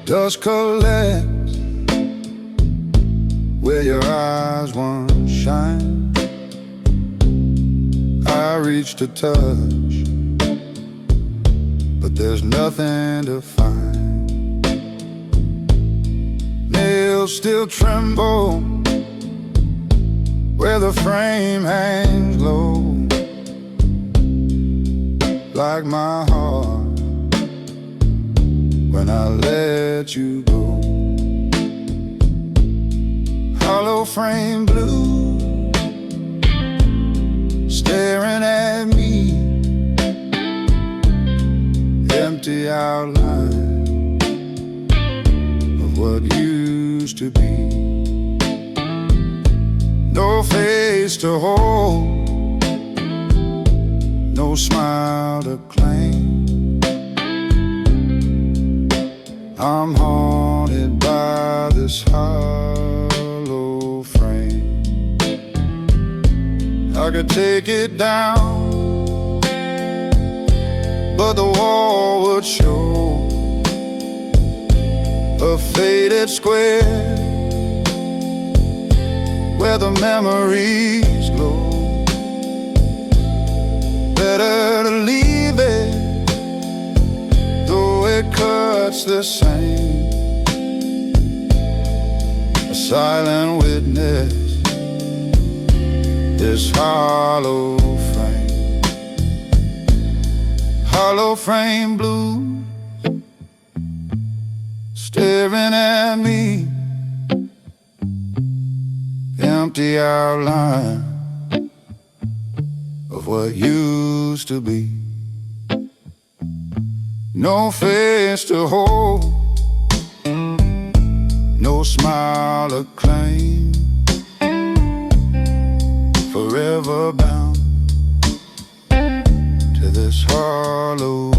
Dust collects where your eyes once shine. I reach to touch, but there's nothing to find. Nails still tremble where the frame hangs low, like my heart when I let you go. Hollow frame blue, staring at me, empty outline of what used to be. No face to hold, no smile to claim. I'm haunted by this hollow frame. I could take it down, but the wall would show a faded square where the memories glow. Better to leave it, though it cuts the same. A silent witness, this hollow frame. Hollow frame blue, staring at me, empty outline of what used to be. No face to hold, no smile to claim. Forever bound to this hollow